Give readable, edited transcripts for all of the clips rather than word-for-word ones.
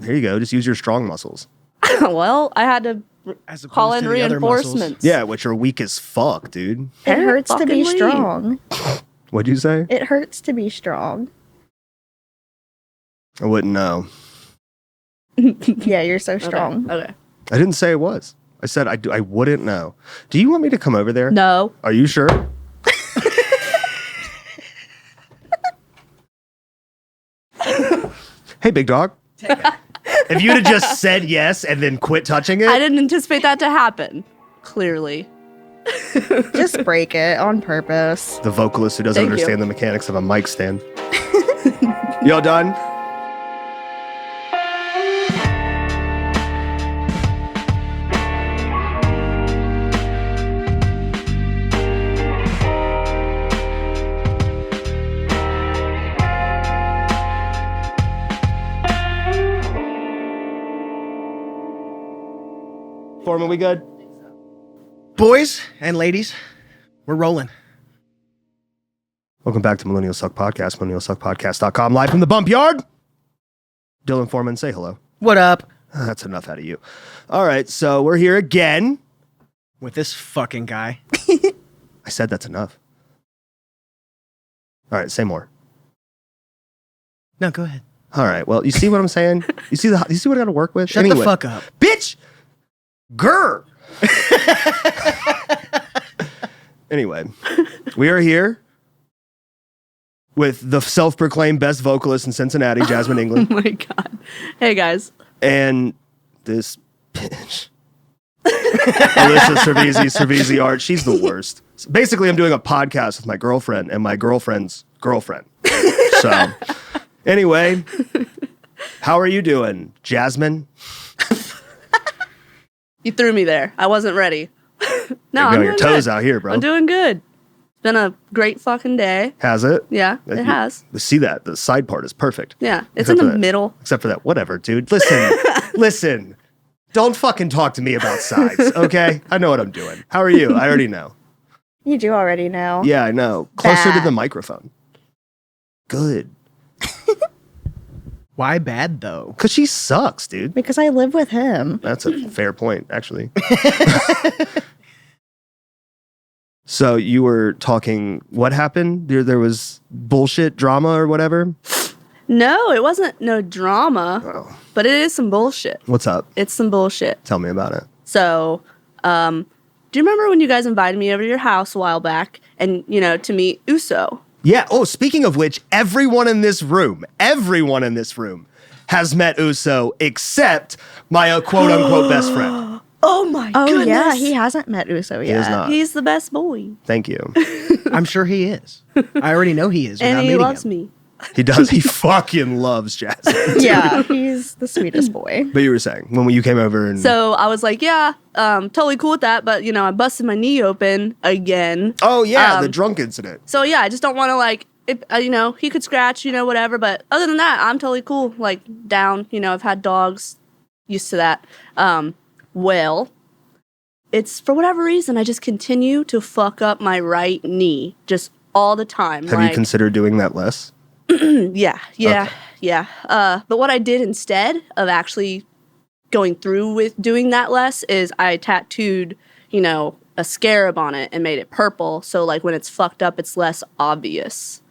Here you go. Just use your strong muscles. Well, I had to call in reinforcements. Yeah, which are weak as fuck, dude. It hurts to be strong. What'd you say? It hurts to be strong. I wouldn't know. Yeah, you're so strong. Okay. I didn't say it was. I said I wouldn't know. Do you want me to come over there? No. Are you sure? Hey, big dog. If you'd have just said yes and then quit touching it. I didn't anticipate that to happen. Clearly. Just break it on purpose. The vocalist who doesn't understand the mechanics of a mic stand. Y'all done? Foreman, we good? Boys and ladies, we're rolling. Welcome back to Millennial Suck Podcast, millennialsuckpodcast.com, live from the bump yard. Dylan Foreman, say hello. What up? That's enough out of you. All right, so we're here again. With this fucking guy. I said that's enough. All right, say more. No, go ahead. All right, well, you see what I'm saying? You see what I got to work with? Shut the fuck up. Bitch! Grr! Anyway, we are here with the self-proclaimed best vocalist in Cincinnati, Jasmyne England. Oh my God. Hey, guys. And this bitch. Alyssa Servizzi art. She's the worst. So basically, I'm doing a podcast with my girlfriend and my girlfriend's girlfriend. So, anyway, how are you doing, Jasmine? You threw me there. I wasn't ready. No, I'm I'm on doing your toes good. out here, bro. I'm doing good. It's been a great fucking day. Has it? Yeah, it has. See that? The side part is perfect. Yeah, it's Except in for the middle. Except for that. Whatever, dude. Listen. Don't fucking talk to me about sides, okay? I know what I'm doing. How are you? I already know. You do already know. Yeah, I know. Closer to Bad. the microphone. Good. Why bad, though? Because she sucks, dude. Because I live with him. That's a fair point, actually. So you were talking, what happened? There was bullshit drama or whatever? No, it wasn't no drama, but it is some bullshit. What's up? It's some bullshit. Tell me about it. So, do you remember when you guys invited me over to your house a while back and, to meet Uso? Yeah. Oh, speaking of which, everyone in this room has met Uso except my quote unquote best friend. Oh my goodness. Yeah, he hasn't met Uso yet. He is not. He's the best boy. Thank you. I'm sure he is. I already know he is. And he loves me. He does. He fucking loves Jasmine. Yeah, he's the sweetest boy. But you were saying, when you came over and... So I was like, yeah, totally cool with that. But, I busted my knee open again. Oh, yeah, the drunk incident. So, yeah, I just don't want to, he could scratch, whatever. But other than that, I'm totally cool. Down, I've had dogs, used to that. Well, it's for whatever reason, I just continue to fuck up my right knee just all the time. Have you considered doing that less? Yeah. Okay. But what I did instead of actually going through with doing that less is I tattooed, a scarab on it and made it purple. So when it's fucked up, it's less obvious,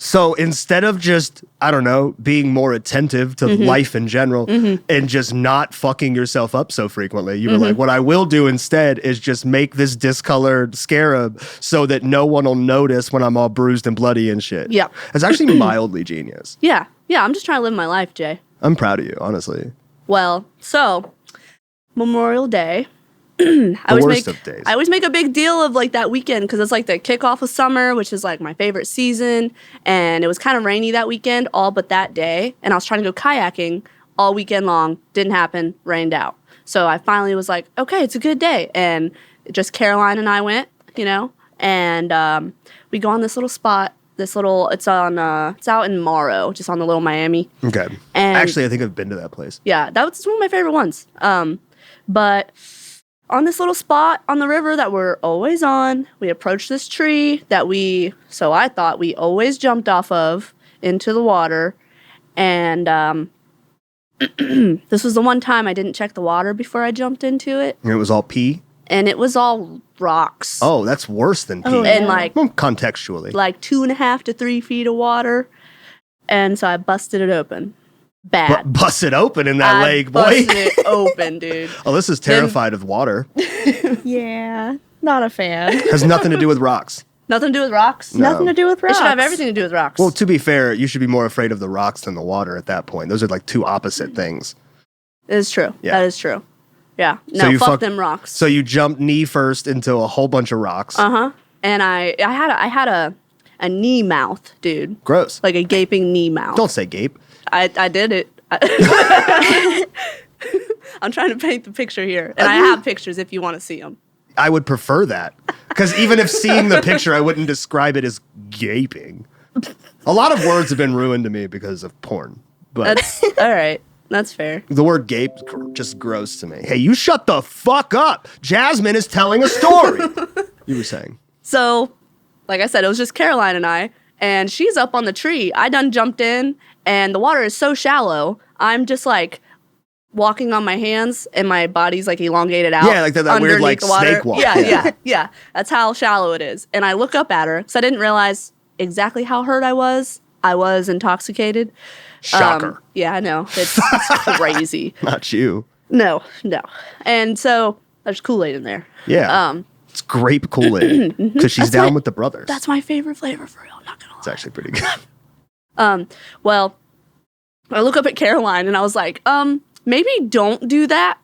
So instead of just, I don't know, being more attentive to life in general and just not fucking yourself up so frequently, you were like, what I will do instead is just make this discolored scarab so that no one will notice when I'm all bruised and bloody and shit. Yeah. It's actually mildly genius. Yeah. I'm just trying to live my life, Jay. I'm proud of you, honestly. Well, so Memorial Day. The worst of days. I always make a big deal of that weekend because it's the kickoff of summer, which is my favorite season. And it was kind of rainy that weekend, all but that day. And I was trying to go kayaking all weekend long. Didn't happen, rained out. So I finally was like, okay, it's a good day. And just Caroline and I went, and we go on this little spot. It's out in Morrow, just on the Little Miami. Okay. And actually, I think I've been to that place. Yeah, that's one of my favorite ones. But on this little spot on the river that we're always on, we approached this tree that I thought we always jumped off of into the water. And this was the one time I didn't check the water before I jumped into it. And it was all pee? And it was all rocks. Oh, that's worse than pee. Oh, And like Well, contextually. 2.5 to 3 feet of water. And so I busted it open. Bad. Bust it open in that I lake, boy. busted it open, dude. Alyssa's terrified of water. Yeah, not a fan. Has nothing to do with rocks. Nothing to do with rocks? No. Nothing to do with It rocks. should have everything to do with rocks. Well, to be fair, you should be more afraid of the rocks than the water at that point. Those are like two opposite things. It is true. Yeah. That is true. Yeah. So No, you fuck fuck- them rocks. So you jumped knee first into a whole bunch of rocks. Uh-huh. And I had a knee mouth, dude. Gross. Like a gaping knee mouth. Don't say gape. I did it. I'm trying to paint the picture here. And I have pictures if you want to see them. I would prefer that. Because even if seeing the picture, I wouldn't describe it as gaping. A lot of words have been ruined to me because of porn. But That's all right. That's fair. the word gape is just gross to me. Hey, you shut the fuck up. Jasmine is telling a story. You were saying. So, like I said, it was just Caroline and I, and she's up on the tree. I done jumped in, and the water is so shallow. I'm just like walking on my hands, and my body's like elongated out. Yeah, like that weird, underneath like, the water. snake walk. Yeah. That's how shallow it is. And I look up at her because I didn't realize exactly how hurt I was. I was intoxicated. Shocker. Yeah, I know. It's crazy. Not you. No. And so there's Kool-Aid in there. Yeah. It's grape Kool-Aid. Because she's That's down my- with the brothers. That's my favorite flavor for real. I'm not gonna lie. It's actually pretty good. Well, I look up at Caroline and I was like, maybe don't do that.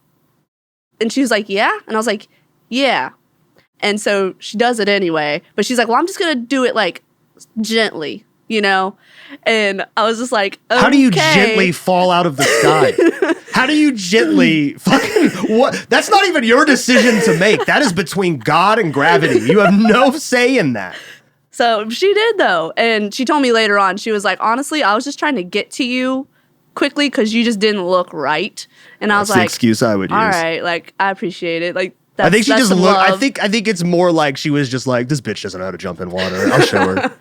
And she was like, yeah. And I was like, yeah. And so she does it anyway. But she's like, well, I'm just going to do it like gently, you know? And I was just like, okay. How do you gently fall out of the sky? How do you gently fucking what? That's not even your decision to make. That is between God and gravity. You have no say in that. So she did though. And she told me later on, she was like, honestly, I was just trying to get to you quickly because you just didn't look right. And I was That's the like, excuse I would use. all right, like I appreciate it. Like that's, I think she that's just some looked. I love. think it's more like she was just like, this bitch doesn't know how to jump in water. I'll show her.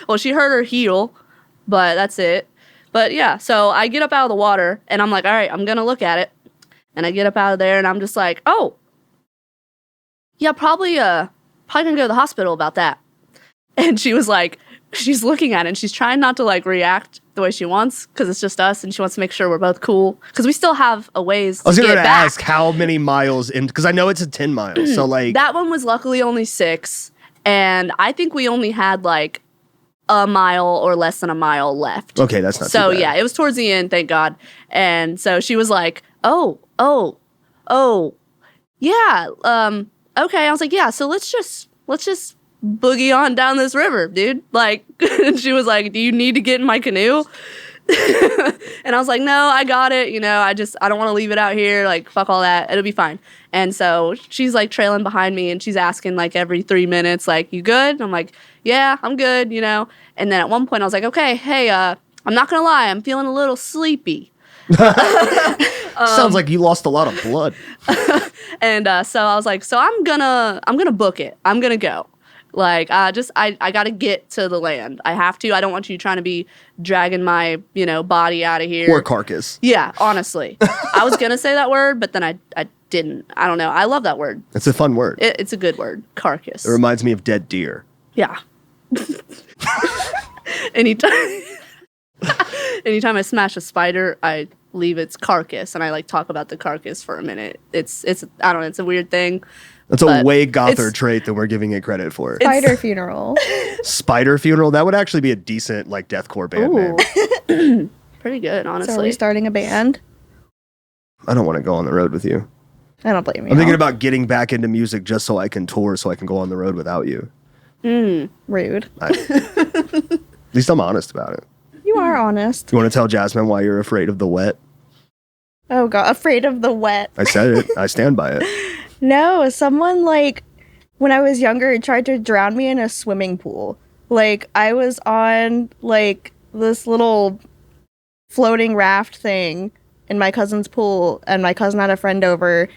Well, she hurt her heel, but that's it. But yeah, so I get up out of the water and I'm like, all right, I'm gonna look at it. And I get up out of there and I'm just like, oh, yeah, probably gonna go to the hospital about that. And she was like, she's looking at it and she's trying not to like react the way she wants because it's just us and she wants to make sure we're both cool because we still have a ways I was to going get to back. ask how many miles in, because I know it's a 10 miles. So like, That one was luckily only 6, and I think we only had like a mile or less than a mile left. okay, that's not So too bad. yeah, it was towards the end, thank God. And so she was like, oh, yeah, okay. I was like, yeah, so let's just boogie on down this river, dude. Like, and she was like, do you need to get in my canoe? And I was like, no, I got it. You know, I don't want to leave it out here. Like, fuck all that. It'll be fine. And so she's like trailing behind me and she's asking like every 3 minutes, like, you good? And I'm like, yeah, I'm good, you know? And then at one point I was like, okay, hey, I'm not going to lie. I'm feeling a little sleepy. Sounds like you lost a lot of blood. And so I was like, so I'm gonna book it. I'm gonna go. Like, I gotta get to the land. I have to. I don't want you trying to be dragging my, body out of here. Or carcass. Yeah, honestly. I was gonna say that word, but then I didn't. I don't know. I love that word. It's a fun word. It's a good word. Carcass. It reminds me of dead deer. Yeah. Anytime I smash a spider, I leave its carcass and I like talk about the carcass for a minute. It's I don't know, it's a weird thing. That's a But way gother it's- trait than we're giving it credit for. Spider funeral. Spider funeral? That would actually be a decent like deathcore band name. Pretty good, honestly. So are we starting a band? I don't want to go on the road with you. I don't blame you. I'm thinking about getting back into music just so I can tour, so I can go on the road without you. Rude. At least I'm honest about it. You are honest. You want to tell Jasmine why you're afraid of the wet? Oh god, afraid of the wet. I said it. I stand by it. No, someone like when I was younger tried to drown me in a swimming pool. Like I was on like this little floating raft thing in my cousin's pool and my cousin had a friend over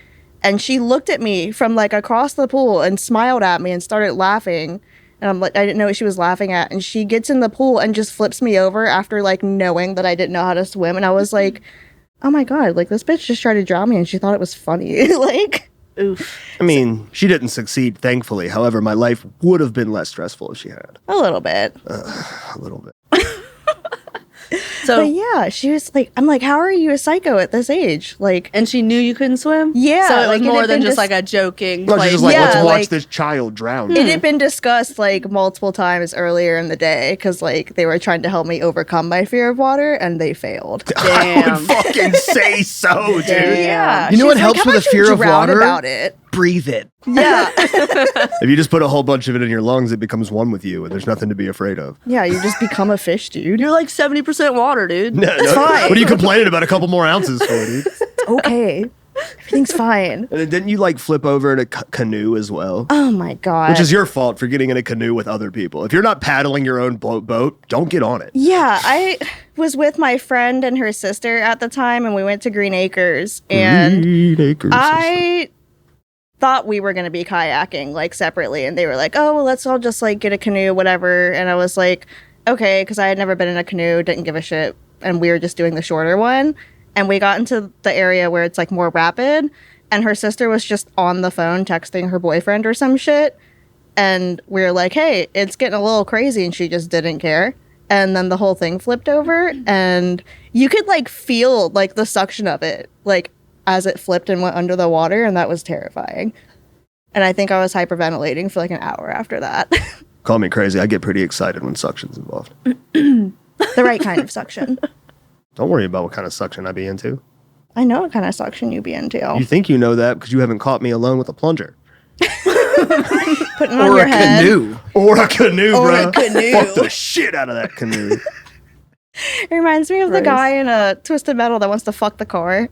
and she looked at me from like across the pool and smiled at me and started laughing And I'm like, I didn't know what she was laughing at. And she gets in the pool and just flips me over after like knowing that I didn't know how to swim. And I was like, oh my God, like this bitch just tried to drown me and she thought it was funny. Like, Oof. I mean, she didn't succeed, thankfully. However, my life would have been less stressful if she had. a little bit. A little bit. So, But yeah, she was like, I'm like, how are you a psycho at this age? Like, and she knew you couldn't swim? Yeah, So it was like, it more had than been just dis- like a joking. No, she's just like, Yeah, let's watch like- this child drown. it had been discussed like multiple times earlier in the day because like they were trying to help me overcome my fear of water and they failed. I Damn. would fucking say so, dude. Yeah, You know She what was helps "How with a about you fear of drown water? About it. Breathe it. Yeah, If you just put a whole bunch of it in your lungs, it becomes one with you, and there's nothing to be afraid of. yeah, you just become a fish, dude. You're like 70% water, dude. No, fine. What are you complaining about a couple more ounces for, dude? Okay, everything's fine. And then didn't you like flip over in a canoe as well? Oh my God. Which is your fault for getting in a canoe with other people. If you're not paddling your own boat, don't get on it. Yeah, I was with my friend and her sister at the time, and we went to Green Acres, and Green Acres. I thought we were going to be kayaking like separately, and they were like, oh, well, let's all just like get a canoe, whatever. And I was like, okay, because I had never been in a canoe, didn't give a shit, and we were just doing the shorter one. And we got into the area where it's like more rapid, and her sister was just on the phone texting her boyfriend or some shit. And we were like, hey, it's getting a little crazy, and she just didn't care. And then the whole thing flipped over, and you could like feel like the suction of it, like as it flipped and went under the water, and that was terrifying. And I think I was hyperventilating for like an hour after that. Call me crazy. I get pretty excited when suction's involved. The right kind of suction. Don't worry about what kind of suction I be into. I know what kind of suction you be into. You think you know that because you haven't caught me alone with a plunger. Putting on Or your a head. canoe. Or a canoe, Or bro. a canoe. Fuck the shit out of that canoe. It reminds me of the Gross. guy in a Twisted Metal that wants to fuck the car.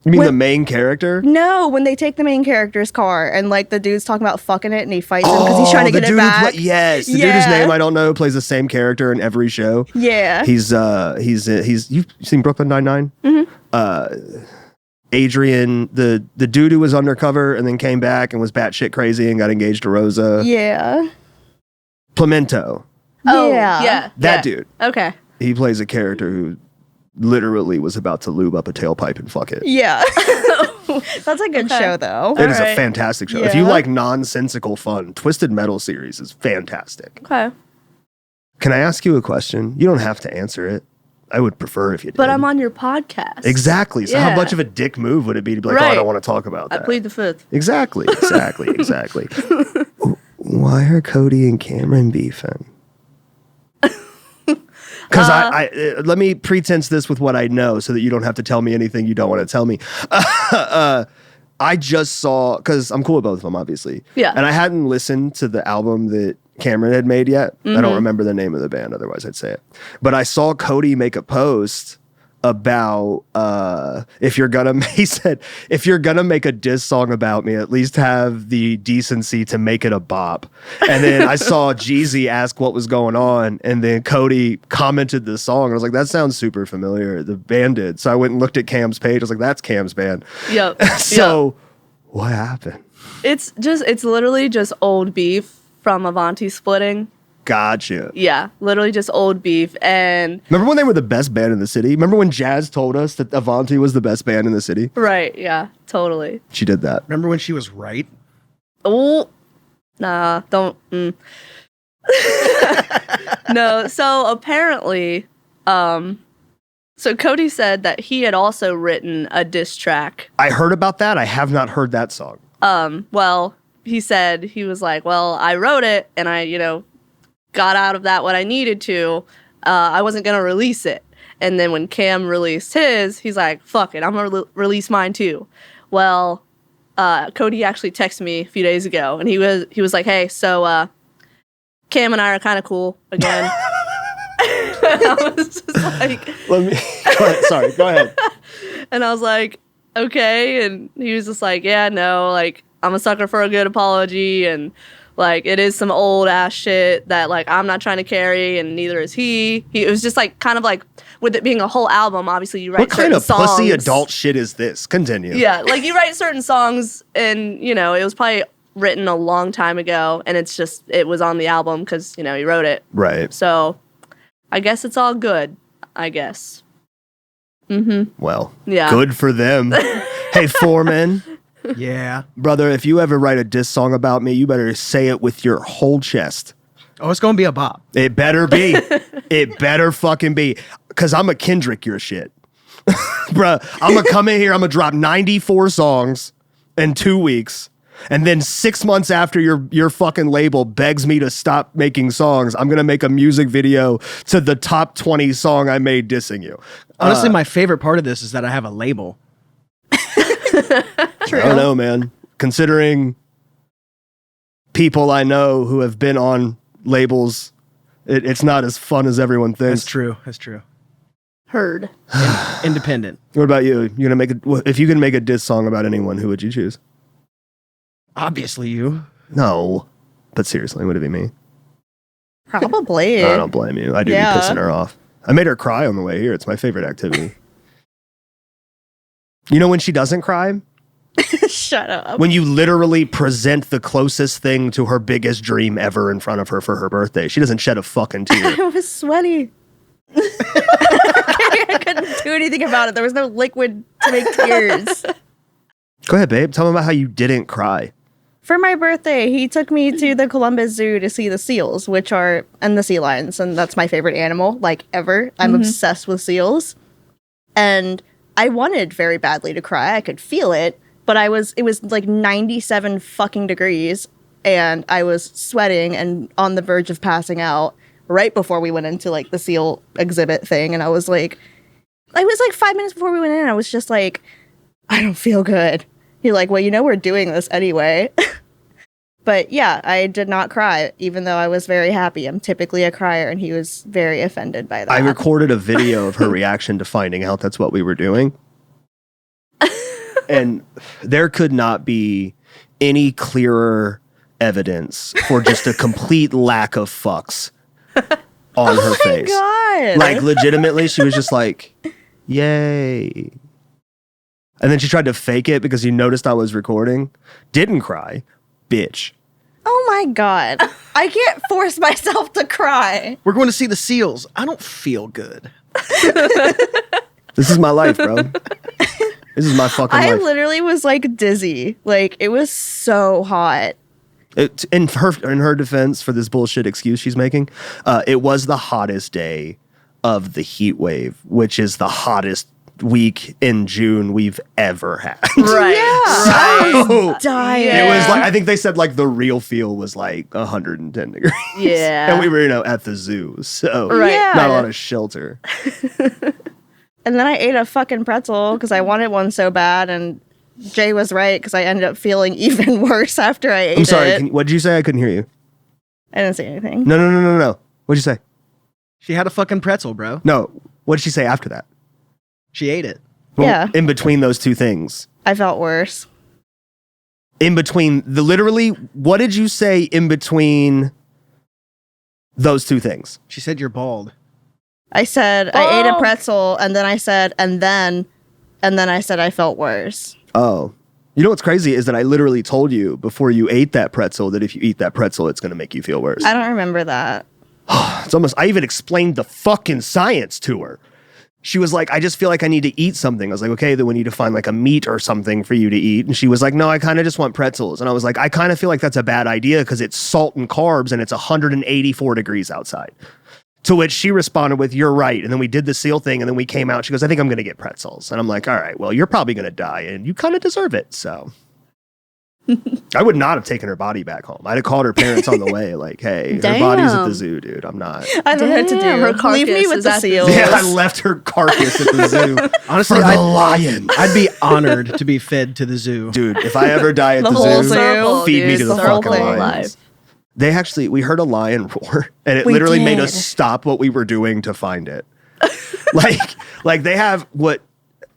You mean When- the main character? No, when they take the main character's car and like the dude's talking about fucking it and he fights him because he's trying to the get it dude who back. yes, the dude Yeah. whose name I don't know plays the same character in every show. Yeah. He's you've seen Brooklyn Nine-Nine? Mm-hmm. Adrian, the dude who was undercover and then came back and was batshit crazy and got engaged to Rosa. Yeah. Pimento, Oh, Yeah. yeah. that yeah. dude. Okay. He plays a character who literally was about to lube up a tailpipe and fuck it. Yeah. That's a good Okay. show though. It is a Alright. fantastic show. If you Yeah. like nonsensical fun, Twisted Metal series is fantastic. Okay. Can I ask you a question? You don't have to answer it. I would prefer if you did. But I'm on your podcast. Exactly. So how Yeah. much of a dick move would it be to be like, oh, I Right. don't want to talk about I that? plead the fifth. Exactly. Why are Cody and Cameron beefing? Because I let me pretense this with what I know so that you don't have to tell me anything you don't want to tell me. I just saw, because I'm cool with both of them, obviously. Yeah. And I hadn't listened to the album that Cameron had made yet. I Mm-hmm. don't remember the name of the band, otherwise I'd say it. But I saw Cody make a post about if you're gonna he said, if you're gonna make a diss song about me, at least have the decency to make it a bop. And then I saw Jeezy ask what was going on, and then Cody commented the song. I was like, that sounds super familiar. The band did. So I went and looked at Cam's page. I was like, that's Cam's band. Yep. So what happened? It's literally just old beef from Avanti splitting. Gotcha. Yeah, literally just old beef. And Remember when they were the best band in the city? Remember when Jazz told us that Avanti was the best band in the city? right, yeah, totally. She did that. Remember when she was right? Oh, nah, don't. No, so apparently, so Cody said that he had also written a diss track. I heard about that. I have not heard that song. Well, he said, he was like, well, I wrote it and I, got out of that what I needed to. I wasn't going to release it. And then when Cam released his, he's like, fuck it, I'm going to release mine too. Well, Cody actually texted me a few days ago and he was like, hey, so Cam and I are kind of cool again. And I was just like, Let me go ahead. Sorry, go ahead. and I was like, okay. And he was just like, yeah, no, like, I'm a sucker for a good apology. And like, it is some old ass shit that like I'm not trying to carry, and neither is he. It was just like kind of like with it being a whole album. Obviously, you write What kind certain of songs. pussy adult shit is this? Continue. Yeah, like you write certain songs, and it was probably written a long time ago, and it was on the album because, you know, he wrote it. Right. So I guess it's all good, I guess. Well, Yeah. good for them. Hey, Foreman, Yeah. brother, if you ever write a diss song about me, you better say it with your whole chest. Oh, it's gonna be a bop. It better be. It better fucking be. Because I'm a Kendrick your shit. Bruh, I'm going to come in here, I'm going to drop 94 songs in 2 weeks. And then 6 months after your fucking label begs me to stop making songs, I'm going to make a music video to the top 20 song I made dissing you. Honestly, my favorite part of this is that I have a label. I don't know, man. Considering people I know who have been on labels, it's not as fun as everyone thinks. That's true. That's true. Heard. Independent. What about you? You're gonna if you can make a diss song about anyone, who would you choose? Obviously, you. No, but seriously, would it be me? Probably. I don't blame you. I do be pissing her off. I made her cry on the way here. It's my favorite activity. You know when she doesn't cry? Shut up. When you literally present the closest thing to her biggest dream ever in front of her for her birthday. She doesn't shed a fucking tear. I was sweaty. I couldn't do anything about it. There was no liquid to make tears. Go ahead, babe. Tell me about how you didn't cry. For my birthday, he took me to the Columbus Zoo to see the seals, and the sea lions, and that's my favorite animal, like, ever. I'm obsessed with seals. And I wanted very badly to cry. I could feel it, but it was like 97 fucking degrees, and I was sweating and on the verge of passing out right before we went into, like, the seal exhibit thing, and I was like 5 minutes before we went in, I was just like, I don't feel good. You're like, well, you know we're doing this anyway. But yeah, I did not cry, even though I was very happy. I'm typically a crier, and he was very offended by that. I recorded a video of her reaction to finding out that's what we were doing. And there could not be any clearer evidence for just a complete lack of fucks on her face. God. Like, legitimately, she was just like, yay. And then she tried to fake it because you noticed I was recording. Didn't cry. Bitch. Oh my God. I can't force myself to cry. We're going to see the seals. I don't feel good. This is my life, bro. This is my fucking I life. literally was like dizzy. Like, it was so hot. In her defense for this bullshit excuse she's making, it was the hottest day of the heat wave, which is the hottest week in June we've ever had. Right. Yeah. So, Dying. it was like, I think they said like the real feel was like 110 degrees. Yeah. And we were, at the zoo. So Right. Yeah. not a lot of shelter. And then I ate a fucking pretzel because I wanted one so bad, and Jay was right because I ended up feeling even worse after I ate I'm sorry. it. What did you say? I couldn't hear you. I didn't say anything. No. What'd you say? She had a fucking pretzel, bro. No. What did she say after that? She ate it. Well, Yeah. In between those two things. I felt worse. In between literally, what did you say in between those two things? She said you're bald. I said I ate a pretzel, and then I said, and then I said I felt worse. Oh. You know what's crazy is that I literally told you before you ate that pretzel that if you eat that pretzel, it's going to make you feel worse. I don't remember that. It's almost, I even explained the fucking science to her. She was like, I just feel like I need to eat something. I was like, okay, then we need to find like a meat or something for you to eat. And she was like, no, I kind of just want pretzels. And I was like, I kind of feel like that's a bad idea because it's salt and carbs and it's 184 degrees outside. To which she responded with, you're right. And then we did the seal thing and then we came out. She goes, I think I'm going to get pretzels. And I'm like, all right, well, you're probably going to die and you kind of deserve it. So I would not have taken her body back home. I'd have called her parents on the way like, hey, her body's at the zoo, dude. I'm not. I don't know what to do. Her carcass Leave me with is the at the seals. zoo. Yeah, I left her carcass at the zoo. Honestly, for the lion. I'd be honored to be fed to the zoo. Dude, if I ever die at The the, whole zoo, zoo. feed me to the The whole fucking thing. lions. We heard a lion roar, and it We literally made did. us stop what we were doing to find it. like they have what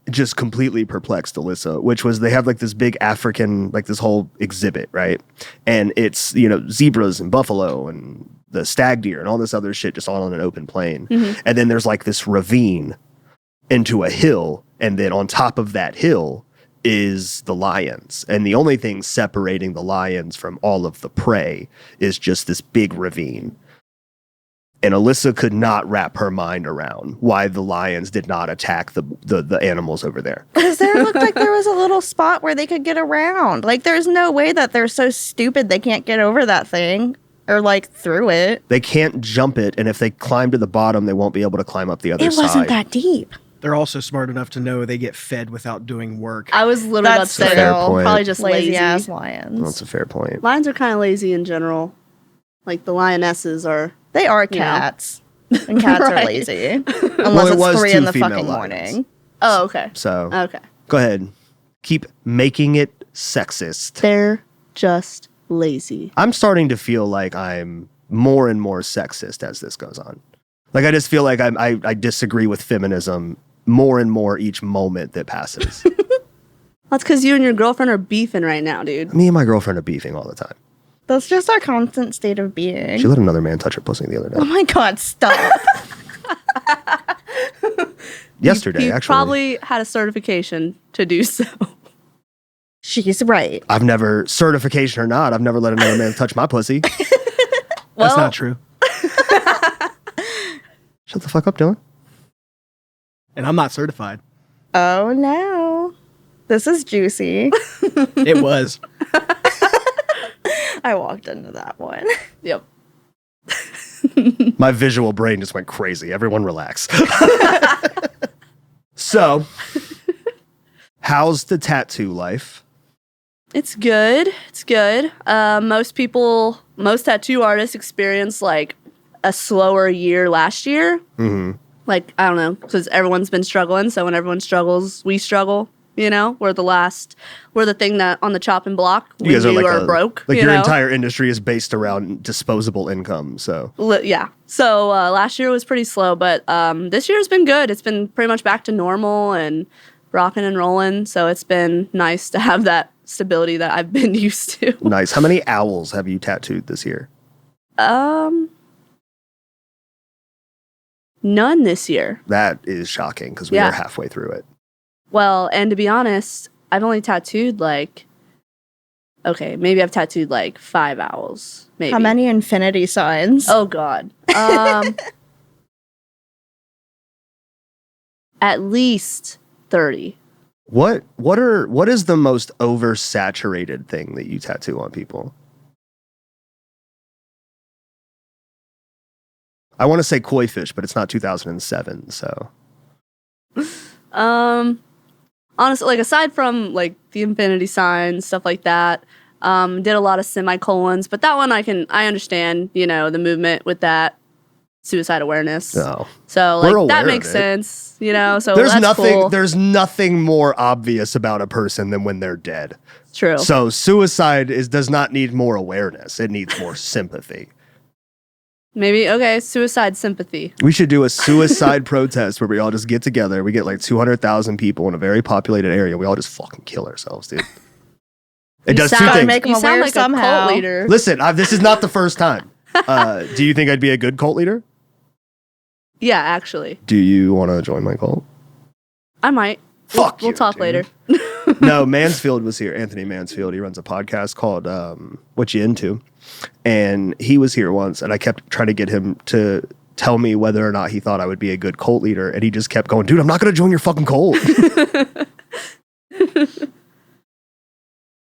just completely perplexed Alyssa, which was they have like this big African, like this whole exhibit, right? And it's, zebras and buffalo and the stag deer and all this other shit just all on an open plain. Mm-hmm. And then there's like this ravine into a hill, and then on top of that hill is the lions. And the only thing separating the lions from all of the prey is just this big ravine. And Alyssa could not wrap her mind around why the lions did not attack the animals over there. Because there looked like there was a little spot where they could get around. Like, there's no way that they're so stupid they can't get over that thing or, like, through it. They can't jump it, and if they climb to the bottom, they won't be able to climb up the other side. It wasn't that deep. They're also smart enough to know they get fed without doing work. I was literally about to say fair that. point. Probably just lazy. Lazy-ass lions. That's a fair point. Lions are kind of lazy in general. Like, the lionesses are... They are You know. cats. And cats are Right. lazy. Unless Well, it was it's 3 two in the female fucking lions. morning. Oh, okay. So, Okay. go ahead. Keep making it sexist. They're just lazy. I'm starting to feel like I'm more and more sexist as this goes on. Like, I just feel like I disagree with feminism more and more each moment that passes. That's because you and your girlfriend are beefing right now, dude. Me and my girlfriend are beefing all the time. That's just our constant state of being. She let another man touch her pussy the other Oh day. my god, stop. Yesterday, He actually. probably had a certification to do so. She's right. I've never, certification or not, I've never let another man touch my pussy. That's not true. Shut the fuck up, Dylan. And I'm not certified. Oh no. This is juicy. It was. I walked into that one. Yep. My visual brain just went crazy. Everyone relax. So, how's the tattoo life? It's good. It's good. Most tattoo artists experience like a slower year last year. Mm-hmm. Like, I don't know, because everyone's been struggling. So when everyone struggles, we struggle. You know, we're the thing that on the chopping block when You guys you are are broke. Like you your know? entire industry is based around disposable income. So Yeah. So last year was pretty slow, but this year's been good. It's been pretty much back to normal and rocking and rolling. So it's been nice to have that stability that I've been used to. nice. How many owls have you tattooed this year? None this year. That is shocking because we Yeah. are halfway through it. Well, and to be honest, I've only tattooed maybe I've tattooed like 5 owls. Maybe. How many infinity signs? Oh God. At least 30. What is the most oversaturated thing that you tattoo on people? I want to say koi fish, but it's not 2007, so. Honestly, like aside from like the infinity signs, stuff like that, did a lot of semicolons, but that one I understand, you know, the movement with that suicide awareness. No. So We're like aware that of makes it. sense, you know. So There's that's nothing cool. there's nothing more obvious about a person than when they're dead. True. So suicide does not need more awareness. It needs more sympathy. Maybe suicide sympathy. We should do a suicide protest where we all just get together. We get like 200,000 people in a very populated area. We all just fucking kill ourselves, dude. It does two sound, things. make 'em You sound aware like a somehow. cult leader. Listen, this is not the first time. Do you think I'd be a good cult leader? Yeah, actually, Do you want to join my cult? I might. Fuck We'll you, talk dude. later. No, Mansfield was here. Anthony Mansfield. He runs a podcast called What You Into? And he was here once, and I kept trying to get him to tell me whether or not he thought I would be a good cult leader. And he just kept going, dude, I'm not going to join your fucking cult.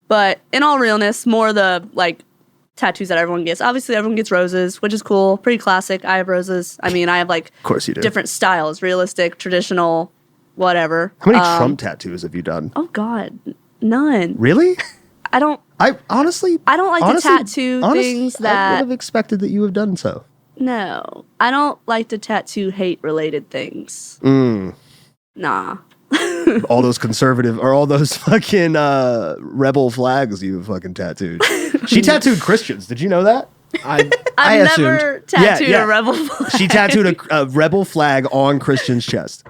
But in all realness, more the like tattoos that everyone gets. Obviously, everyone gets roses, which is cool. Pretty classic. I have roses. I mean, I have like Of course you do. different styles, realistic, traditional, whatever. How many Trump tattoos have you done? Oh God, none. Really? I don't I honestly like honestly- to tattoo things I would that have expected that you have done so. no. I don't like to tattoo hate related things. Nah. All those conservative or all those fucking rebel flags you fucking tattooed. She tattooed Christians. Did you know that? I've assumed. never tattooed yeah. a rebel flag. She tattooed a rebel flag on Christian's chest.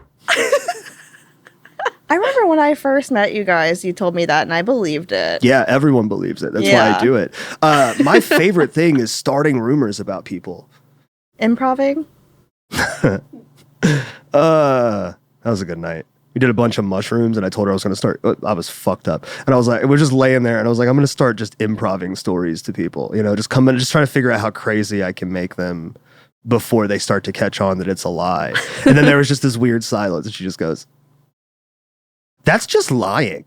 I remember when I first met you guys, you told me that, and I believed it. Yeah, everyone believes it. That's why Yeah. I do it. My favorite thing is starting rumors about people. Improving? That was a good night. We did a bunch of mushrooms, and I told her I was going to start. I was fucked up, and I was like, we're just laying there, and I was like, I'm going to start just improving stories to people. You know, just come in, just trying to figure out how crazy I can make them before they start to catch on that it's a lie. And then there was just this weird silence, and she just goes, "That's just lying."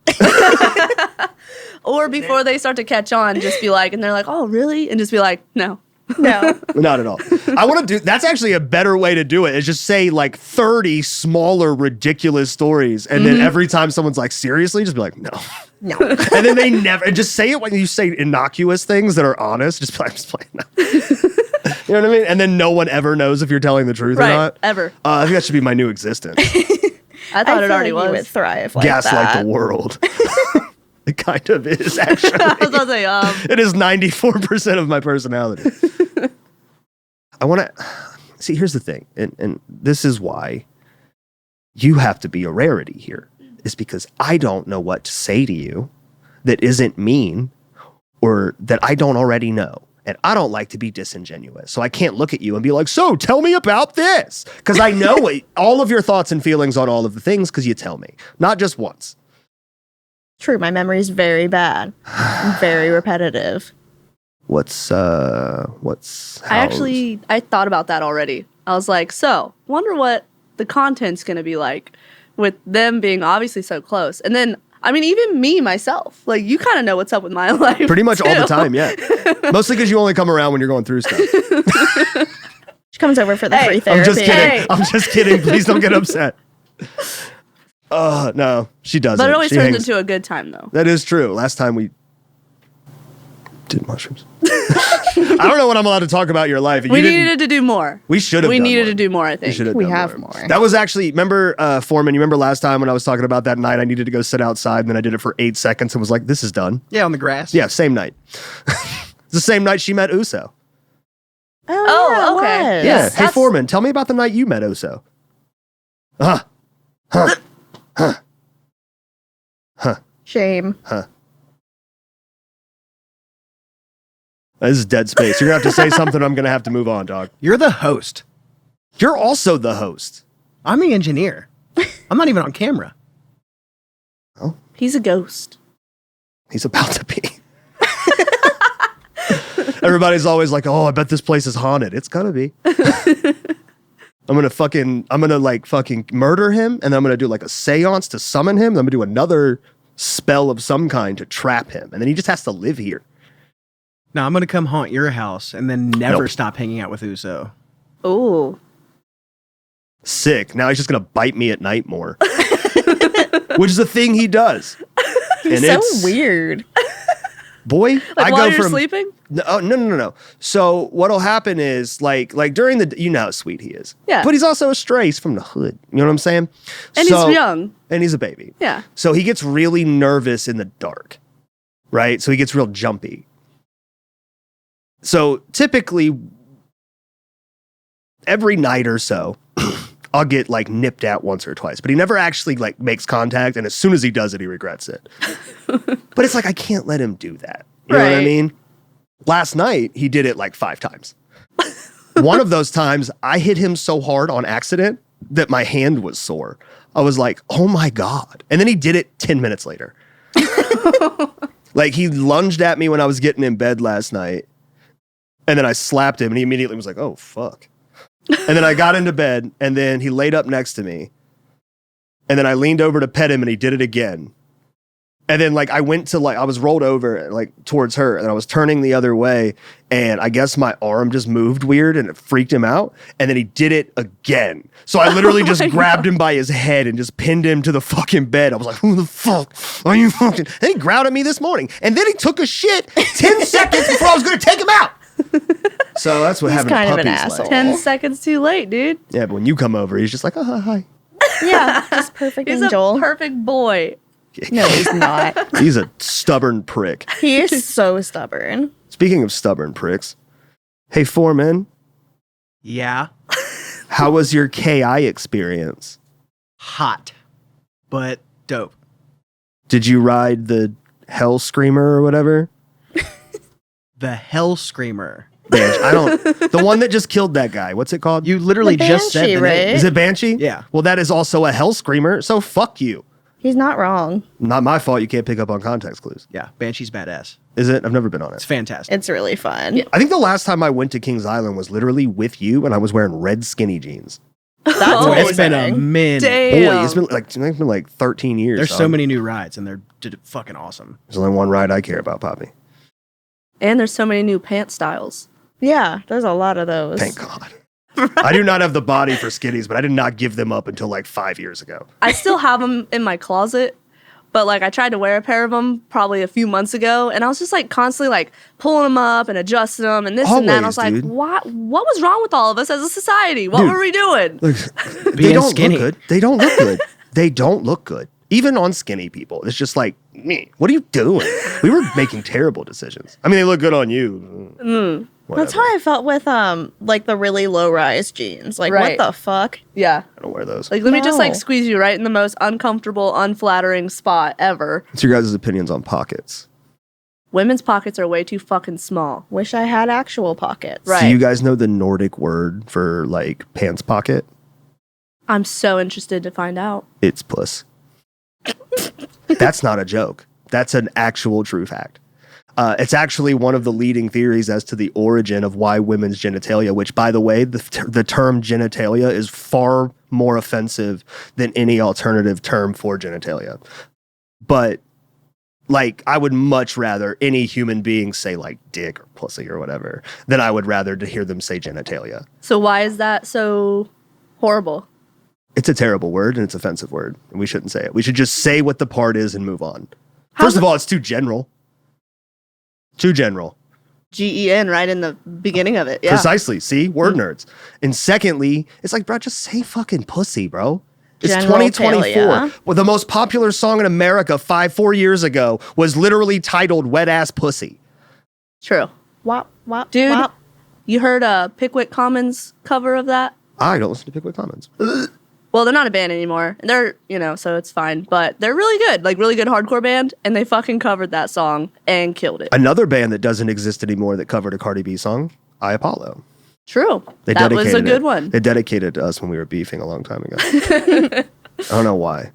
Or before they start to catch on, just be like, and they're like, "Oh, really?" And just be like, "No." No. Not at all. I want to do, that's actually a better way to do it, is just say like 30 smaller, ridiculous stories. And then every time someone's like, seriously, just be like, no. No. And then they never, and just say it when you say innocuous things that are honest. Just be like, I'm just playing. No. You know what I mean? And then no one ever knows if you're telling the truth or Right. not. Ever. I think that should be my new existence. I thought it already You would was. thrive like Gaslight that. the world. It kind of is, actually. I was about to say, It is 94% of my personality. I want to see. Here's the thing, and this is why you have to be a rarity here, is because I don't know what to say to you that isn't mean or that I don't already know. And I don't like to be disingenuous. So I can't look at you and be like, so tell me about this. Because I know all of your thoughts and feelings on all of the things because you tell me. Not just once. True, my memory is very bad. And very repetitive. What's I thought about that already. I was like, so, wonder what the content's going to be like with them being obviously so close. And then, I mean, even me, myself, like, you kind of know what's up with my life. pretty much all the too. time, yeah. Mostly because you only come around when you're going through stuff. She comes over for the free I'm therapy. just kidding. Hey. I'm just kidding. Please don't get upset. No, she doesn't. But it always She turns hangs- into a good time, though. That is true. Last time we did mushrooms. I don't know what I'm allowed to talk about your life. We needed to do more. We should have. We done needed more. to do more, I think. We have more. That was actually, remember, Foreman, you remember last time when I was talking about that night I needed to go sit outside and then I did it for 8 seconds and was like, this is done. Yeah, on the grass. Yeah, same night. It's the same night she met Uso. Oh, yeah, it okay. was. Yeah. Yes, Hey, that's- Foreman, tell me about the night you met Uso. Shame. This is dead space. You're going to have to say something. I'm going to have to move on, dog. You're the host. You're also the host. I'm the engineer. I'm not even on camera. He's a ghost. He's about to be. Everybody's always like, oh, I bet this place is haunted. It's gonna be. I'm gonna fucking murder him, and then I'm gonna do like a seance to summon him. Then I'm gonna do another spell of some kind to trap him, and then he just has to live here. No, I'm going to come haunt your house and then never Nope. stop hanging out with Uso. Ooh. Sick. Now he's just gonna bite me at night more, which is a thing he does. And So it's weird. boy. Like I while go you're from sleeping? No. So what'll happen is like during the, you know how sweet he is. Yeah. But he's also a stray. He's from the hood. You know what I'm saying? And he's young. And he's a baby. Yeah. So he gets really nervous in the dark, right? So he gets real jumpy. So typically every night or so, I'll get like nipped at once or twice, but he never actually like makes contact. And as soon as he does it, he regrets it. But it's like, I can't let him do that. You know what I Right. mean? Last night, he did it like 5 times. One of those times, I hit him so hard on accident that my hand was sore. I was like, oh my God. And then he did it 10 minutes later. Like he lunged at me when I was getting in bed last night. And then I slapped him and he immediately was like, oh, fuck. And then I got into bed and then he laid up next to me. And then I leaned over to pet him and he did it again. And then like I went to I was rolled over like towards her and I was turning the other way. And I guess my arm just moved weird and it freaked him out. And then he did it again. So I literally just grabbed him by his head and just pinned him to the fucking bed. I was like, who the fuck are you fucking? And he growled at me this morning. And then he took a shit 10 seconds before I was going to take him out. So that's what He's having kind of an puppies asshole. like. 10 seconds too late, dude. Yeah, but when you come over, he's just like, oh, hi. Yeah, just perfect He's angel. a perfect boy. No, he's not. He's a stubborn prick. He is so stubborn. Speaking of stubborn pricks, hey, Foreman, Yeah. how was your KI experience? Hot. But dope. Did you ride the Hell Screamer or whatever? The Hell Screamer. Banshee. I don't. The one that just killed that guy. What's it called? You literally The just said Banshee, the right? name. Is it Banshee? Yeah. Well, that is also a hell screamer. So fuck you. He's not wrong. Not my fault. You can't pick up on context clues. Yeah, Banshee's badass. Is it? I've never been on It's it. fantastic. It's really fun. Yeah. I think the last time I went to Kings Island was literally with you, and I was wearing red skinny jeans. That's Oh, It's been a amazing. minute. Damn. Boy, it's been like 13 years. There's dog. so many new rides, and they're fucking awesome. There's only one ride I care about, Poppy. And there's so many new pant styles. Yeah, there's a lot of those. Thank God. I do not have the body for skinnies, but I did not give them up until like 5 years ago. I still have them in my closet, but like I tried to wear a pair of them probably a few months ago, and I was just like constantly like pulling them up and adjusting them and this and that. And I was Always, like, dude. what was wrong with all of us as a society? What Dude. were we doing? Look, they Being don't skinny. look good. They don't look good. They don't look good. Even on skinny people, it's just like, me. What are you doing? We were making terrible decisions. I mean, they look good on you. That's how I felt with like the really low rise jeans. Like Right. what the fuck? Yeah. I don't wear those. Like, let me just like No. squeeze you right in the most uncomfortable, unflattering spot ever. What's your guys' opinions on pockets? Women's pockets are way too fucking small. Wish I had actual pockets. Right. Do you guys know the Nordic word for like pants pocket? I'm so interested to find out. It's puss. That's not a joke. That's an actual true fact. It's actually one of the leading theories as to the origin of why women's genitalia, which, by the way, the term genitalia is far more offensive than any alternative term for genitalia. But, like, I would much rather any human being say, like, dick or pussy or whatever, than I would rather to hear them say genitalia. So why is that so horrible? It's a terrible word and it's an offensive word. And we shouldn't say it. We should just say what the part is and move on. How's First of all, it's too general. Too general. GEN right in the beginning of it. Yeah. Precisely. See? Word nerds. And secondly, it's like, bro, just say fucking pussy, bro. It's Genitalia. 2024. Well, the most popular song in America 4 years ago was literally titled Wet Ass Pussy. True. Wop, wop, Dude, wop. you heard a Pickwick Commons cover of that? I don't listen to Pickwick Commons. Well, they're not a band anymore. They're, so it's fine. But they're really good. Like, really good hardcore band. And they fucking covered that song and killed it. Another band that doesn't exist anymore that covered a Cardi B song, I Apollo. True. They That was a dedicated good it. one. They dedicated to us when we were beefing a long time ago. I don't know why.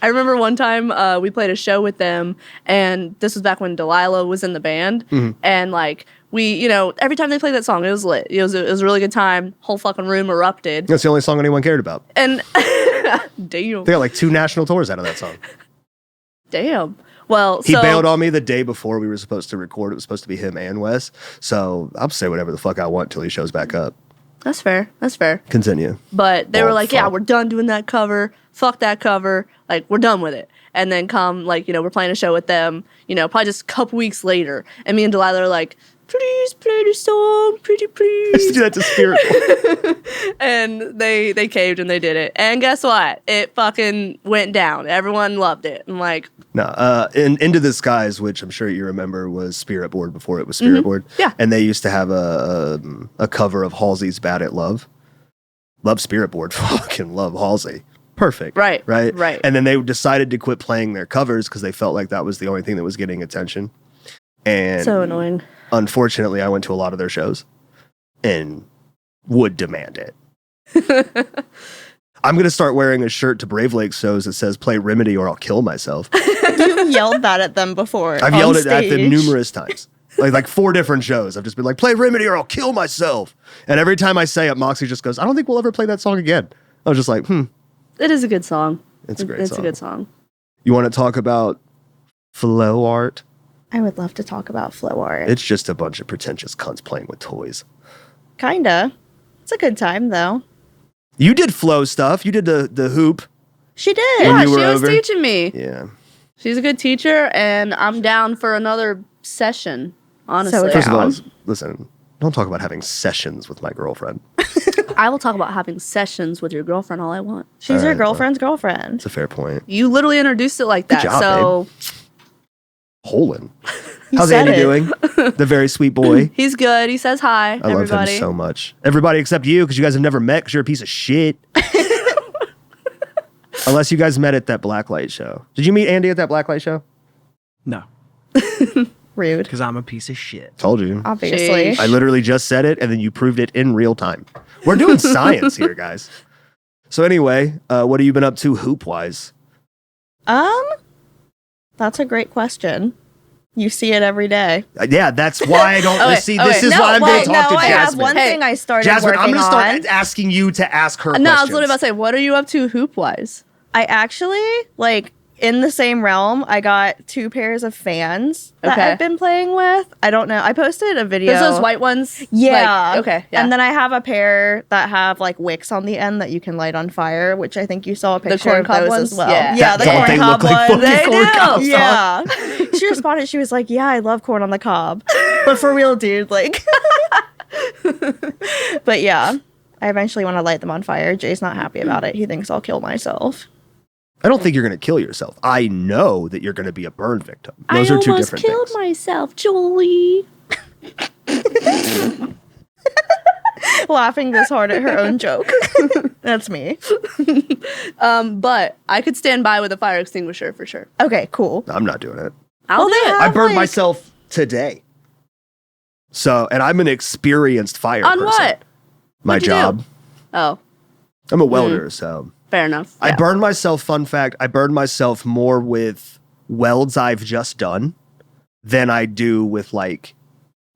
I remember one time we played a show with them, and this was back when Delilah was in the band, and like we, every time they played that song, it was lit. It was a really good time. Whole fucking room erupted, That's the only song anyone cared about. and damn, They got like 2 national tours out of that song. damn. Well, He so bailed on me the day before we were supposed to record. It was supposed to be him and Wes. So I'll say whatever the fuck I want till he shows back up. that's fair. That's fair. Continue. But they Oh, were like, "Yeah, fuck. we're done doing that cover. Fuck that cover. Like, we're done with it." And then come, like, we're playing a show with them, probably just a couple weeks later. And me and Delilah are like, "Please play the song, pretty I used to please." do that to Spirit. And they caved and they did it. And guess what? It fucking went down. Everyone loved it. I'm like, No, Into the Skies, which I'm sure you remember was Spirit Board before it was Spirit Board. Yeah. And they used to have a cover of Halsey's Bad at Love. Love Spirit Board. Fucking love Halsey. Perfect. Right, Right. right. And then they decided to quit playing their covers because they felt like that was the only thing that was getting attention. And so annoying. unfortunately, I went to a lot of their shows and would demand it. I'm going to start wearing a shirt to Brave Lake shows that says play Remedy or I'll kill myself. You yelled that at them before. I've on yelled it at them stage. numerous times. Like 4 different shows. I've just been like, play Remedy or I'll kill myself. And every time I say it, Moxie just goes, I don't think we'll ever play that song again. I was just like, It is a good song. it's a great It's song. a good song. You want to talk about flow art? I would love to talk about flow art. It's just a bunch of pretentious cunts playing with toys. Kinda. It's a good time though. You did flow stuff. You did the hoop. She did. When Yeah, you she were was over? teaching me. Yeah. She's a good teacher, and I'm down for another session, honestly. So First of all, Down. listen, don't talk about having sessions with my girlfriend. I will talk about having sessions with your girlfriend all I want. She's All your right, well. girlfriend's girlfriend. It's a fair point. You literally introduced it like that. job, so Holin. You How's said Andy it. doing? The very sweet boy. he's good. He says hi, I love everybody. him so much. Everybody except you, because you guys have never met because you're a piece of shit. Unless you guys met at that Blacklight show. Did you meet Andy at that Blacklight show? No. Rude. Because I'm a piece of shit. Told you. Obviously. Sheesh. I literally just said it, and then you proved it in real time. We're doing science here, guys. So anyway, what have you been up to hoop-wise? That's a great question. You see it every day. Yeah, that's why I don't Okay, see. okay. This is why I'm going to talk to I have Jasmine. one thing I started Jasmine, I'm working going to start on. asking you to ask her No, questions. I was literally about to say, what are you up to hoop-wise? I actually, like, in the same realm, I got 2 pairs of fans that Okay. I've been playing with. I don't know. I posted a video. There's those white ones? Yeah. Like, okay. Yeah. And then I have a pair that have like wicks on the end that you can light on fire, which I think you saw a picture corn of cob those ones? as well. Yeah. Yeah, the Don't corn they cob look like ones. fucking They corn do. cobs? Yeah. She responded. She was like, "Yeah, I love corn on the cob, but for real, dude." Like, but yeah, I eventually want to light them on fire. Jay's not happy about it. He thinks I'll kill myself. I don't think you're going to kill yourself. I know that you're going to be a burn victim. Those are two different things. myself, Julie. Laughing this hard at her own joke. That's me. But I could stand by with a fire extinguisher for sure. Okay, cool. I'm not doing it. I'll do they it. I have, burned like- myself today. So, and I'm an experienced fire On person. what? My What'd you do? job. Oh, I'm a welder, so fair enough. I Yeah. burned myself. Fun fact: I burned myself more with welds I've just done than I do with like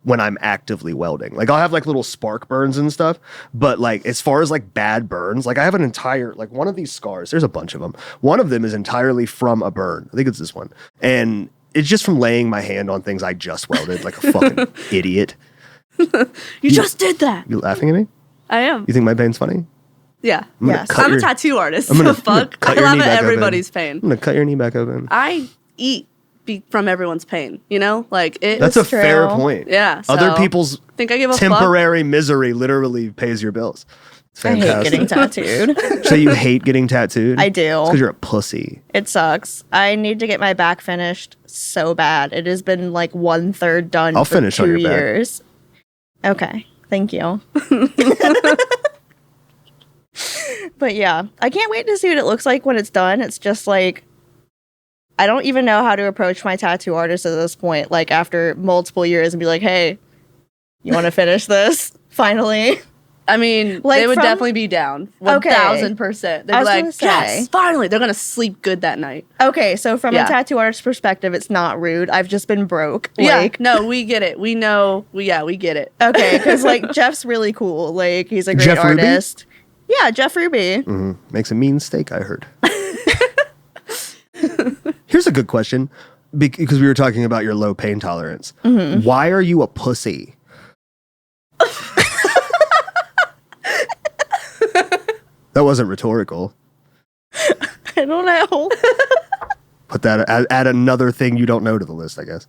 when I'm actively welding. Like I'll have like little spark burns and stuff, but like as far as like bad burns, like I have an entire like one of these scars. There's a bunch of them. One of them is entirely from a burn. I think it's this one, and it's just from laying my hand on things I just welded, like a fucking idiot. You just did that. You laughing at me? I am. You think my pain's funny? Yeah. I'm gonna Yes. cut I'm your- a tattoo artist. I'm So gonna fuck. cut I your laugh knee at back open. everybody's pain. I'm gonna cut your knee back open. I eat from everyone's pain. You know, like it. That's a That's fair true. point. Yeah. Other so, people's think I give a fuck. temporary misery literally pays your bills. It's I hate fantastic. getting tattooed. So you hate getting tattooed? I do. Because you're a pussy. It sucks. I need to get my back finished so bad. It has been like 1/3 done I'll for finish 2 on your back. years. Okay. Thank you. But yeah, I can't wait to see what it looks like when it's done. It's just like I don't even know how to approach my tattoo artist at this point, like after multiple years and be like, "Hey, you want to finish this? Finally." I mean, Like they would from- definitely be down. Okay. 1000%. They'd I be was like, gonna say. yes, finally. They're going to sleep good that night. Okay, so from Yeah. a tattoo artist's perspective, it's not rude. I've just been broke. Yeah. Like, No, we get it. We know. We get it. okay, because like Jeff's really cool. Like he's a great Jeff Ruby? artist. Yeah, Jeff Ruby. Makes a mean steak, I heard. Here's a good question. Because we were talking about your low pain tolerance. Why are you a pussy? That wasn't rhetorical. I don't know. Put that, add another thing you don't know to the list, I guess.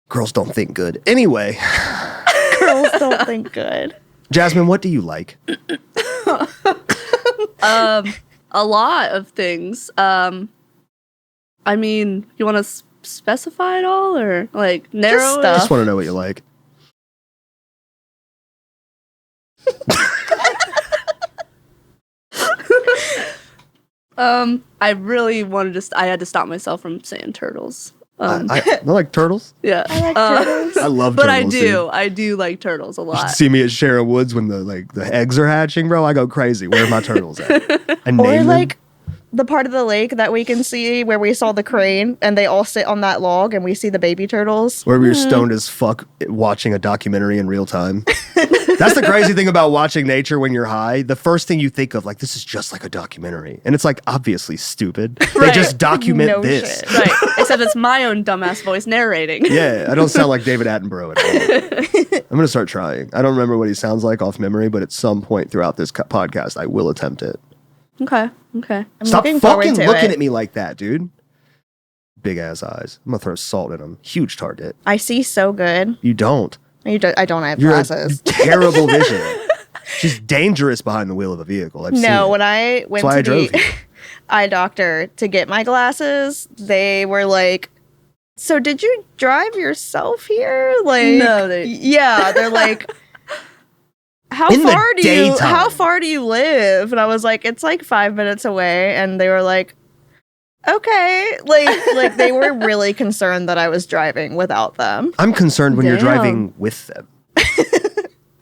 Girls don't think good. Anyway, Girls don't think good. Jasmine, what do you like? A lot of things. I mean, you want to specify it all or like narrow Just it? stuff. Just want to know what you like. I really wanted to. I had to stop myself from saying turtles. I like turtles. Yeah, I like turtles. I love but turtles. I do. dude. I do like turtles a You lot. should see me at Sharon Woods when the eggs are hatching, bro. I go crazy. Where are my turtles at? I name Or them. like the part of the lake that we can see where we saw the crane and they all sit on that log and we see the baby turtles. Where we were stoned as fuck watching a documentary in real time. That's the crazy thing about watching nature when you're high. The first thing you think of, like, this is just like a documentary. And it's like obviously stupid. They Right. just document No this. shit. Right. Except it's my own dumbass voice narrating. Yeah, I don't sound like David Attenborough at all. I'm going to start trying. I don't remember what he sounds like off memory, but at some point throughout this podcast, I will attempt it. Okay. Okay. I'm Stop looking forward fucking to looking it. at me like that, dude. Big ass eyes. I'm going to throw salt in them. Huge target. I see so good. You don't. I don't have You're glasses. a terrible vision. She's dangerous behind the wheel of a vehicle. I've seen No, it. when I went That's why to I drove the you. eye doctor to get my glasses, they were like, "So did you drive yourself here?" Like, No, they- yeah, they're like, "How In the far do daytime. you live?" And I was like, "It's like 5 minutes away." And they were like, okay. Like they were really concerned that I was driving without them. I'm concerned when you're Damn. driving with them.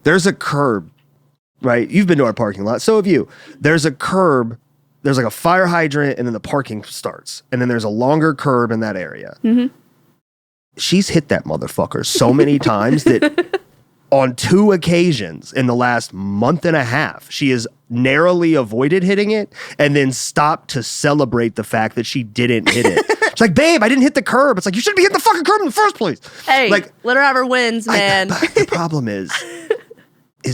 There's a curb, right? You've been to our parking lot. So have you. There's a curb. There's like a fire hydrant and then the parking starts. And then there's a longer curb in that area. Mm-hmm. She's hit that motherfucker so many times that on 2 occasions in the last month and a half, she has narrowly avoided hitting it and then stopped to celebrate the fact that she didn't hit it. She's like, babe, I didn't hit the curb. It's like, you shouldn't be hitting the fucking curb in the first place. Hey, like, let her have her wins, man. but the problem is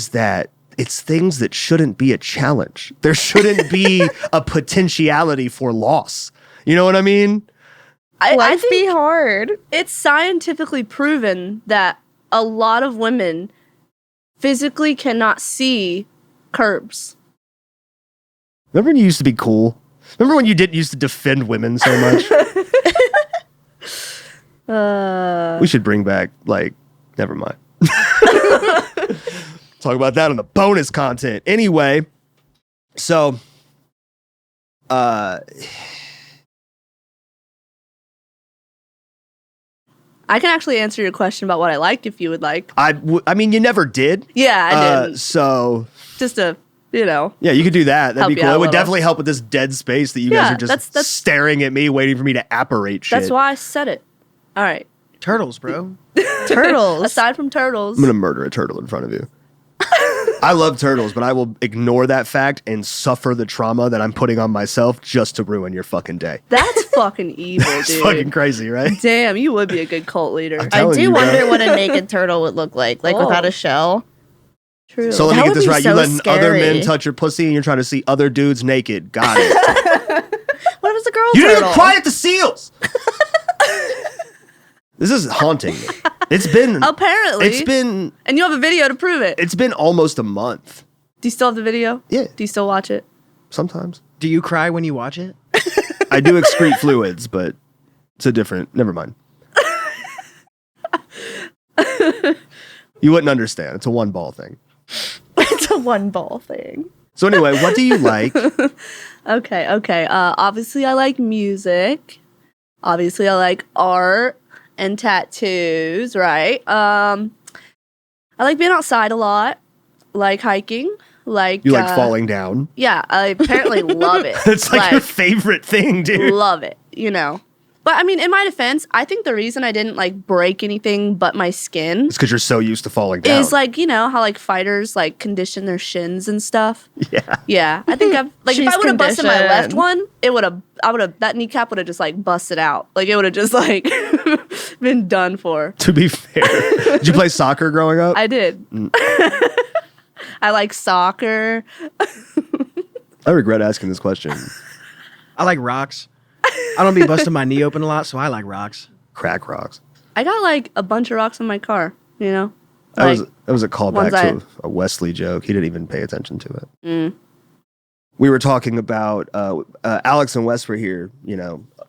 that it's things that shouldn't be a challenge. There shouldn't be a potentiality for loss. You know what I mean? I Life think be hard. it's scientifically proven that a lot of women physically cannot see curbs. Remember when you used to be cool? Remember when you didn't used to defend women so much? We should bring back, like, never mind. Talk about that on the bonus content. Anyway, so, I can actually answer your question about what I like if you would like. I mean, you never did. Yeah, I didn't. So, Just to, you know. yeah, you could do that. That'd Help be you cool. out It a would little. definitely help with this dead space that you Yeah, guys are just that's- staring at me, waiting for me to apparate shit. That's why I said it. All right. Turtles, bro. Turtles. Aside from turtles. I'm gonna murder a turtle in front of you. I love turtles, but I will ignore that fact and suffer the trauma that I'm putting on myself just to ruin your fucking day. That's fucking evil, It's dude. fucking crazy, right? Damn, you would be a good cult leader. I'm I telling do you, bro. wonder what a naked turtle would look like Oh. without a shell. True. So let me That get would this be right. so You letting other men scary. touch your pussy and you're trying to see other dudes naked. Got it. What if it's a girl You didn't turtle? even quiet the seals. This is haunting me. It's been Apparently. And you have a video to prove it. it's been almost a month. Do you still have the video? Yeah, Do you still watch it? sometimes. Do you cry when you watch it? I do excrete fluids, but it's a different. Never mind. You wouldn't understand. It's a one ball thing. It's a one ball thing. So anyway, what do you like? Okay. Obviously, I like music. Obviously, I like art and tattoos, right? I like being outside a lot. Like hiking. Like You like falling down? Yeah, I apparently love it. It's like your favorite thing, dude. Love it, you know. But I mean, in my defense, I think the reason I didn't like break anything but my skin It's because you're so used to falling down. is like, you know, how like fighters like condition their shins and stuff. Yeah. Yeah, I think I've like if She's I would have busted my left conditioned. one, I would have that kneecap would have just like busted out. Like it would have just like been done for. To be fair, did you play soccer growing up? I did. I like soccer. I regret asking this question. I like rocks. I don't be busting my knee open a lot, so I like rocks. Crack rocks. I got like a bunch of rocks in my car, you know? That Like, was a callback ones to a Wesley joke. He didn't even pay attention to it. Mm. We were talking about Alex and Wes were here,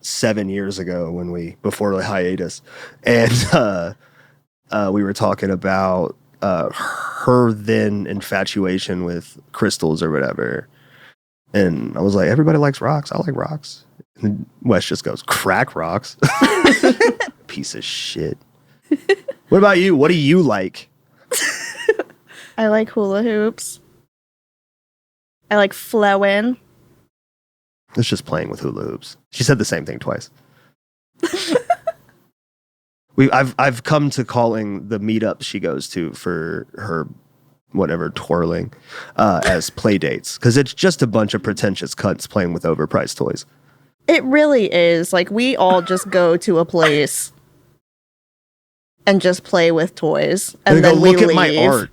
7 years ago before the hiatus, and we were talking about her then infatuation with crystals or whatever. And I was like, everybody likes rocks. I like rocks. And Wes just goes, crack rocks. Piece of shit. What about you? What do you like? I like hula hoops. I like flowing. It's just playing with hula hoops. She said the same thing twice. I've come to calling the meetups she goes to for her whatever twirling as play dates because it's just a bunch of pretentious cunts playing with overpriced toys. It really is. Like, we all just go to a place and just play with toys. And they then go, we look leave. at my art.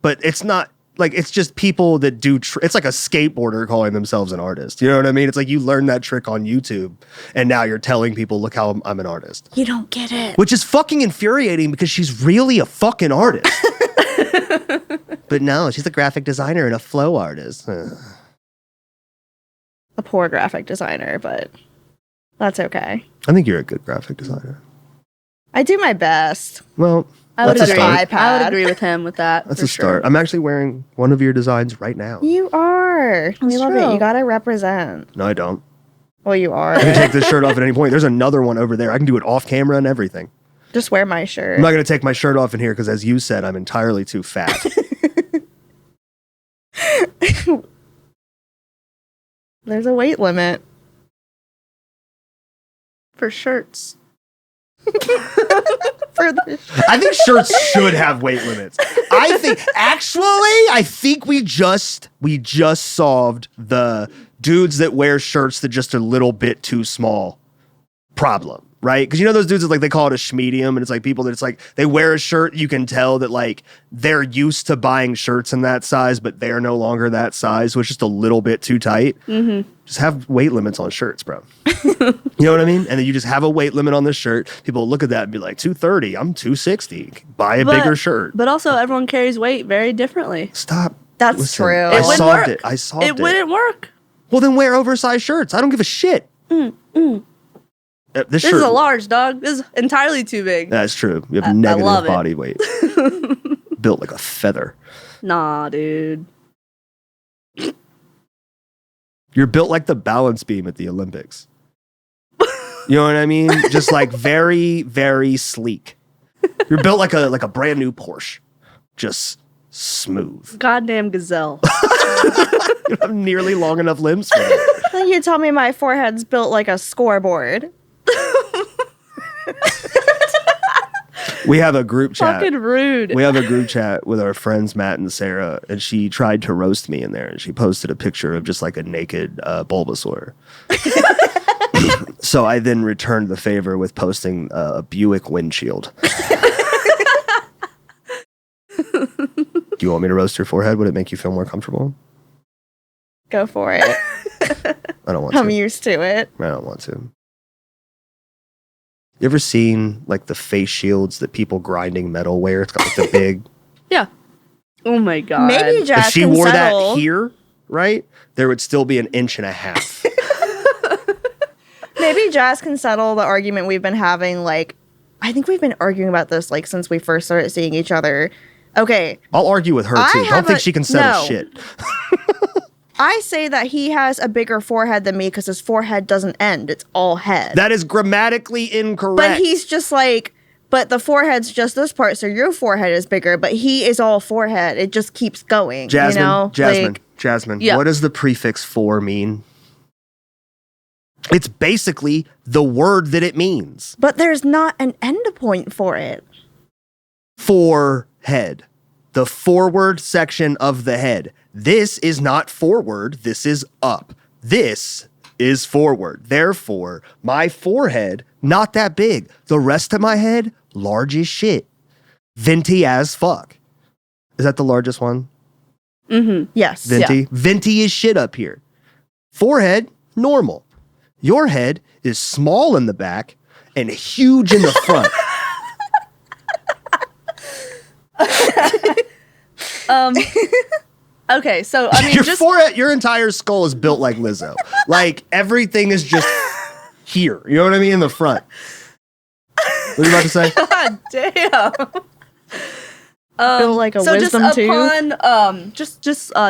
But it's not like it's just people that do it's like a skateboarder calling themselves an artist. You know what I mean? It's like you learn that trick on YouTube and now you're telling people, look how I'm an artist. You don't get it. Which is fucking infuriating because she's really a fucking artist. But no, she's a graphic designer and a flow artist. A poor graphic designer, but that's okay. I think you're a good graphic designer. I do my best. Well, I would that's a agree. start. I would agree with him with that. That's for a start. Sure. I'm actually wearing one of your designs right now. You are. We That's love true. it. You gotta represent. No, I don't. Well, you are. I can take this shirt off at any point. There's another one over there. I can do it off camera and everything. Just wear my shirt. I'm not going to take my shirt off in here because, as you said, I'm entirely too fat. There's a weight limit. For shirts. I think shirts should have weight limits. I think we just solved the dudes that wear shirts that just a little bit too small problem, right? Because you know those dudes that like they call it a schmedium, and it's like people that it's like they wear a shirt, you can tell that like they're used to buying shirts in that size, but they're no longer that size, so it's just a little bit too tight. Mm-hmm. Just have weight limits on shirts, bro. You know what I mean? And then you just have a weight limit on this shirt. People will look at that and be like, 230, I'm 260. Buy a bigger shirt. But also, everyone carries weight very differently. Stop. That's Listen, true. I It wouldn't solved work. it. I solved it. It wouldn't work. Well, then wear oversized shirts. I don't give a shit. This This shirt, is a large, dog. This is entirely too big. That's true. You have I negative love it. body weight. Built like a feather. Nah, dude. You're built like the balance beam at the Olympics. You know what I mean? Just like very, very sleek. You're built like a brand new Porsche. Just smooth. Goddamn gazelle. You have nearly long enough limbs for it. Then you tell me my forehead's built like a scoreboard. We have a group chat. Fucking rude. We have a group chat with our friends Matt and Sarah, and she tried to roast me in there, and she posted a picture of just like a naked Bulbasaur. So I then returned the favor with posting a Buick windshield. Do you want me to roast your forehead? Would it make you feel more comfortable? Go for it. I don't want I'm to. used to it. I don't want to. You ever seen like the face shields that people grinding metal wear? It's got like the big. Yeah. Oh my god. Maybe Jazz If she can wore settle. that here, right, there would still be an inch and a half. Maybe Jazz can settle the argument we've been having. Like, I think we've been arguing about this like since we first started seeing each other. Okay, I'll argue with her I too. Don't have think a- she can settle no. shit. I say that he has a bigger forehead than me because his forehead doesn't end; it's all head. That is grammatically incorrect. But he's just like, but the forehead's just this part, so your forehead is bigger. But he is all forehead; it just keeps going. Jasmine, you know? Jasmine. Yeah. What does the prefix "for" mean? It's basically the word that it means. But there's not an end point for it. Forehead. The forward section of the head. This is not forward. This is up. This is forward. Therefore, my forehead, not that big. The rest of my head, large as shit. Venti as fuck. Is that the largest one? Mm-hmm. Yes. Venti? Venti is shit up here. Forehead, normal. Your head is small in the back and huge in the front. Okay, so I mean, Your just forehead, your entire skull is built like Lizzo. Like everything is just here. You know what I mean? In the front. What are you about to say? God damn. Feel like a So wisdom just tooth. upon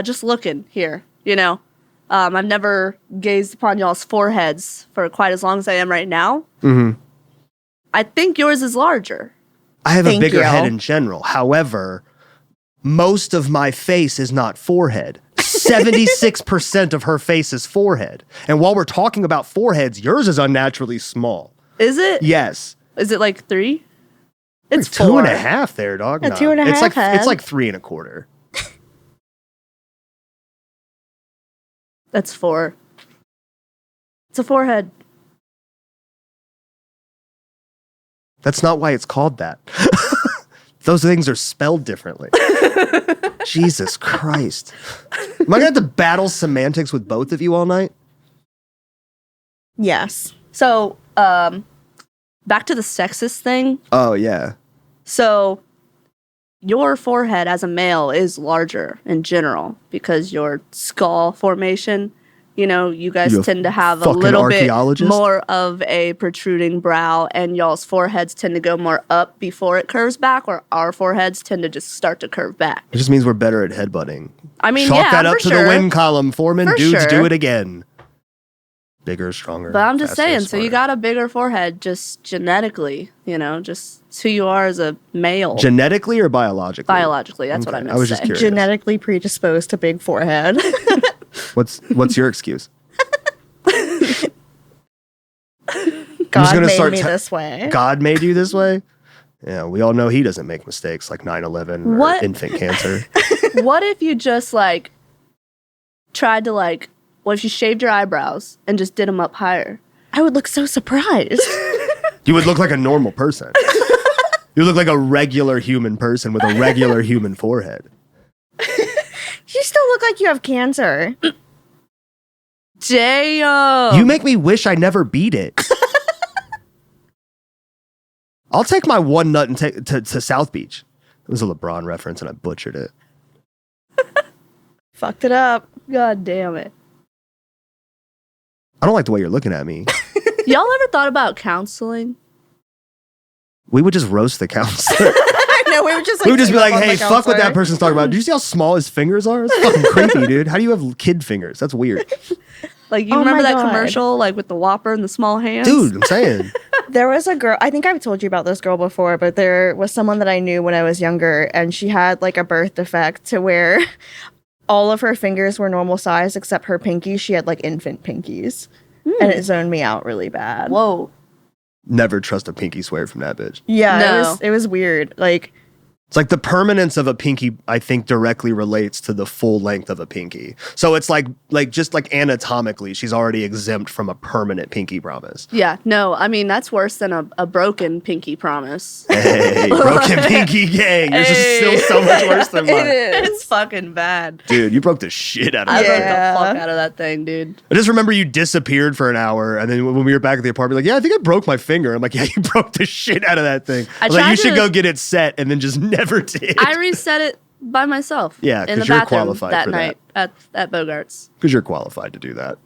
just looking here, you know, I've never gazed upon y'all's foreheads for quite as long as I am right now. Mm-hmm. I think yours is larger. I have Thank a bigger you. head in general. However, most of my face is not forehead. 76% of her face is forehead. And while we're talking about foreheads, yours is unnaturally small. Is it? Yes. Is it like 3? It's Two 4. and a half there, dog. A Nah. 2.5 It's like head. it's like 3 1/4. That's 4. It's a forehead. That's not why it's called that. Those things are spelled differently. Jesus Christ. Am I gonna have to battle semantics with both of you all night? Yes. So, back to the sexist thing. Oh yeah. So, your forehead as a male is larger in general because your skull formation, you know, you guys You tend to have a fucking little bit archaeologist? more of a protruding brow, and y'all's foreheads tend to go more up before it curves back, or our foreheads tend to just start to curve back. It just means we're better at headbutting. I mean, Chalk yeah, that up for to sure. the win column, Foreman. For Dudes sure. do it again. Bigger, stronger. But I'm just faster, saying, so you smarter. got a bigger forehead just genetically, just it's who you are as a male. Genetically or biologically? Biologically, that's what I Okay, meant I was to just say. curious. Genetically predisposed to big forehead. What's your excuse? God gonna made start me te- this way. God made you this way? Yeah, we all know he doesn't make mistakes like 9/11 or What? infant cancer. What if you just tried to what if you shaved your eyebrows and just did them up higher? I would look so surprised. You would look like a normal person. You look like a regular human person with a regular human forehead. You still look like you have cancer. Damn. You make me wish I never beat it. I'll take my one nut and take to South Beach. It was a LeBron reference and I butchered it. Fucked it up. God damn it. I don't like the way you're looking at me. Y'all ever thought about counseling? We would just roast the counselor. I know, we would just We would just be team up like, on hey, the fuck what that counselor. person's talking about. Did you see how small his fingers are? It's fucking creepy, dude. How do you have kid fingers? That's weird. Like, you Oh remember my that God. commercial, with the Whopper and the small hands? Dude, I'm saying. There was a girl, I think I've told you about this girl before, but there was someone that I knew when I was younger, and she had a birth defect to where all of her fingers were normal size except her pinky. She had infant pinkies. And it zoned me out really bad. Whoa. Never trust a pinky swear from that bitch. Yeah, No. it was weird. It's like the permanence of a pinky, I think, directly relates to the full length of a pinky. So it's just anatomically, she's already exempt from a permanent pinky promise. Yeah, no, I mean, that's worse than a broken pinky promise. Hey, broken pinky gang. Yours is still Hey. so much worse than mine. It's fucking bad. Dude, you broke the shit out of I that. broke Yeah. the fuck out of that thing, dude. I just remember you disappeared for an hour, and then when we were back at the apartment, yeah, I think I broke my finger. I'm like, yeah, you broke the shit out of that thing. I I was like, tried you should to- go get it set, and then just never did. I reset it by myself. Yeah, in the 'cause you're bathroom qualified that for that. night at Bogart's. Because you're qualified to do that,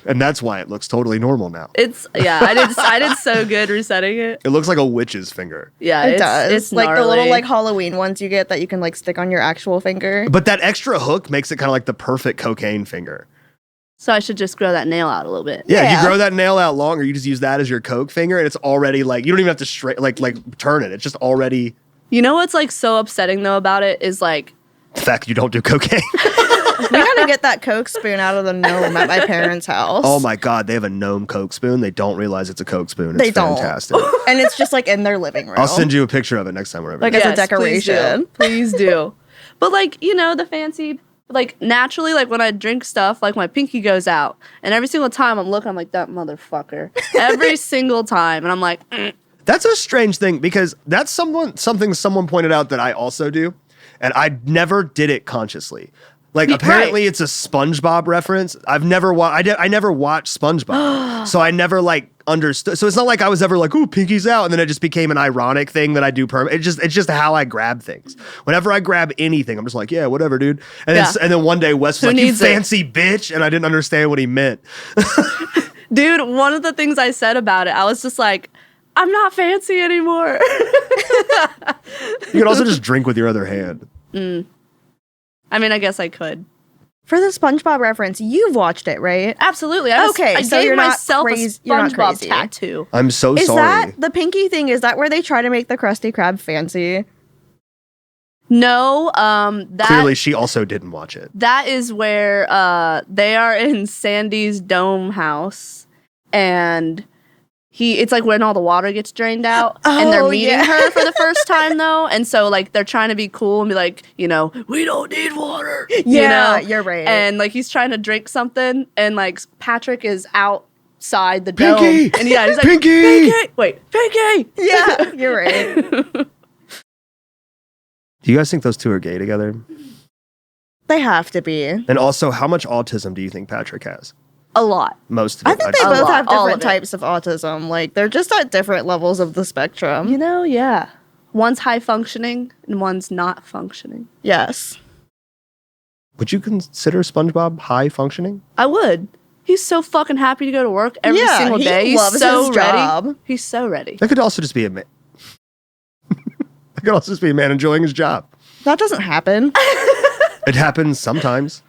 and that's why it looks totally normal now. I did so good resetting it. It looks like a witch's finger. Yeah, it it's, does. It's The little gnarly. Halloween ones you get that you can stick on your actual finger. But that extra hook makes it kind of like the perfect cocaine finger. So I should just grow that nail out a little bit. Yeah, Yeah. you grow that nail out longer. You just use that as your coke finger, and it's already you don't even have to turn it. It's just already You know what's so upsetting though about it is the fact that you don't do cocaine. We gotta get that Coke spoon out of the gnome at my parents' house. Oh my god, they have a gnome coke spoon. They don't realize it's a coke spoon. It's They don't. fantastic. And it's just in their living room. I'll send you a picture of it next time we're over. Like, there. as a decoration. Please do. But the fancy naturally when I drink stuff, my pinky goes out. And every single time I'm looking, I'm like, that motherfucker. Every single time. And I'm like, That's a strange thing because that's something someone pointed out that I also do, and I never did it consciously. Apparently it's a SpongeBob reference. I never watched SpongeBob, so I never understood. So it's not like I was ever ooh, pinky's out, and then it just became an ironic thing that I do. It's just how I grab things. Whenever I grab anything, I'm just like, yeah, whatever, dude. And then one day Wes was Who like, you needs it? fancy bitch, and I didn't understand what he meant. dude, one of the things I said about it, I was just like, I'm not fancy anymore. You can also just drink with your other hand. I mean, I guess I could. For the SpongeBob reference, you've watched it, right? Absolutely. Okay, I so gave you're not myself crazy- a you're not SpongeBob crazy. tattoo. I'm so Is sorry. that the pinky thing? Is that where they try to make the Krusty Krab fancy? No, that Clearly, she also didn't watch it. that is where they are in Sandy's dome house, and it's when all the water gets drained out, and they're Oh, meeting yeah. her for the first time though, and so they're trying to be cool and be like, we don't need water. Yeah, you're right. And he's trying to drink something, and Patrick is outside the Pinky! dome, and he's like, Pinky! Wait, Pinky! Yeah, you're right. Do you guys think those two are gay together? They have to be. And also, how much autism do you think Patrick has? A lot. Most of I it. think they A both lot, have all different of it. types of autism. They're just at different levels of the spectrum. Yeah. One's high functioning and one's not functioning. Yes. Would you consider SpongeBob high functioning? I would. He's so fucking happy to go to work every Yeah, single he day. He's loves so his ready. job. He's so ready. That could also just be a man. That could also just be a man enjoying his job. That doesn't happen. It happens sometimes.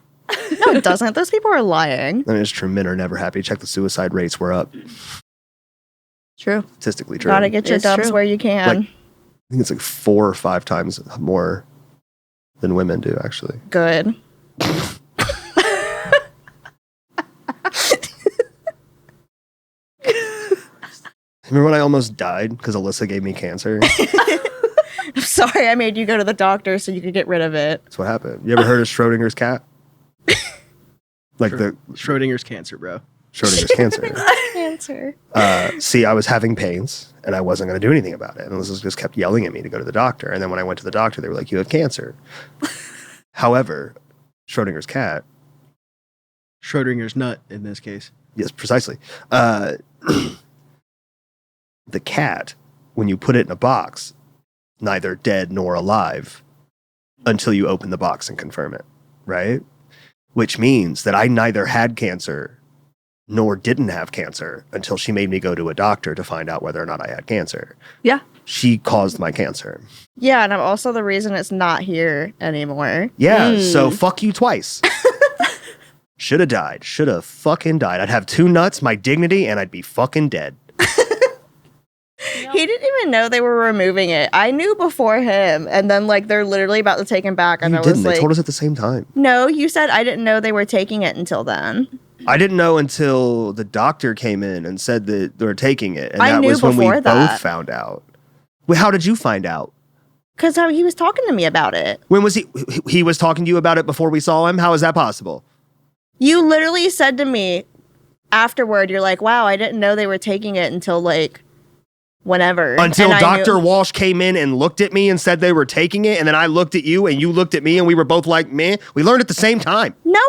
No, it doesn't. Those people are lying. I mean, it's true. Men are never happy. Check the suicide rates. We're up. True. Statistically true. Gotta get your It's dubs true. where you can. Like, I think it's like 4 or 5 times more than women do, actually. Good. Remember when I almost died because Alyssa gave me cancer? I'm sorry I made you go to the doctor so you could get rid of it. That's what happened. You ever heard of Schrodinger's cat? Like the Schrodinger's cancer, bro. Schrodinger's cancer. Cancer. See, I was having pains and I wasn't going to do anything about it. And Alyssa just kept yelling at me to go to the doctor. And then when I went to the doctor, they were like, you have cancer. However, Schrodinger's cat, Schrodinger's nut in this case. yes, precisely. The cat, when you put it in a box, neither dead nor alive until you open the box and confirm it, right? Which means that I neither had cancer nor didn't have cancer until she made me go to a doctor to find out whether or not I had cancer. Yeah. She caused my cancer. Yeah, and I'm also the reason it's not here anymore. Yeah, so fuck you twice. Should have died. Should have fucking died. I'd have 2 nuts, my dignity, and I'd be fucking dead. He didn't even know they were removing it. I knew before him, and then like they're literally about to take him back, and You I didn't. was They like, told us at the same time. "No, you said I didn't know they were taking it until then." I didn't know until the doctor came in and said that they were taking it. And I that knew was when we before that. both found out. Well, how did you find out? Because he was talking to me about it. When was he? He was talking to you about it before we saw him? How is that possible? You literally said to me afterward, "You're like, wow, I didn't know they were taking it until like whenever." Until And I Dr. knew- Walsh came in and looked at me and said they were taking it. And then I looked at you and you looked at me and we were both like, man, we learned at the same time. No,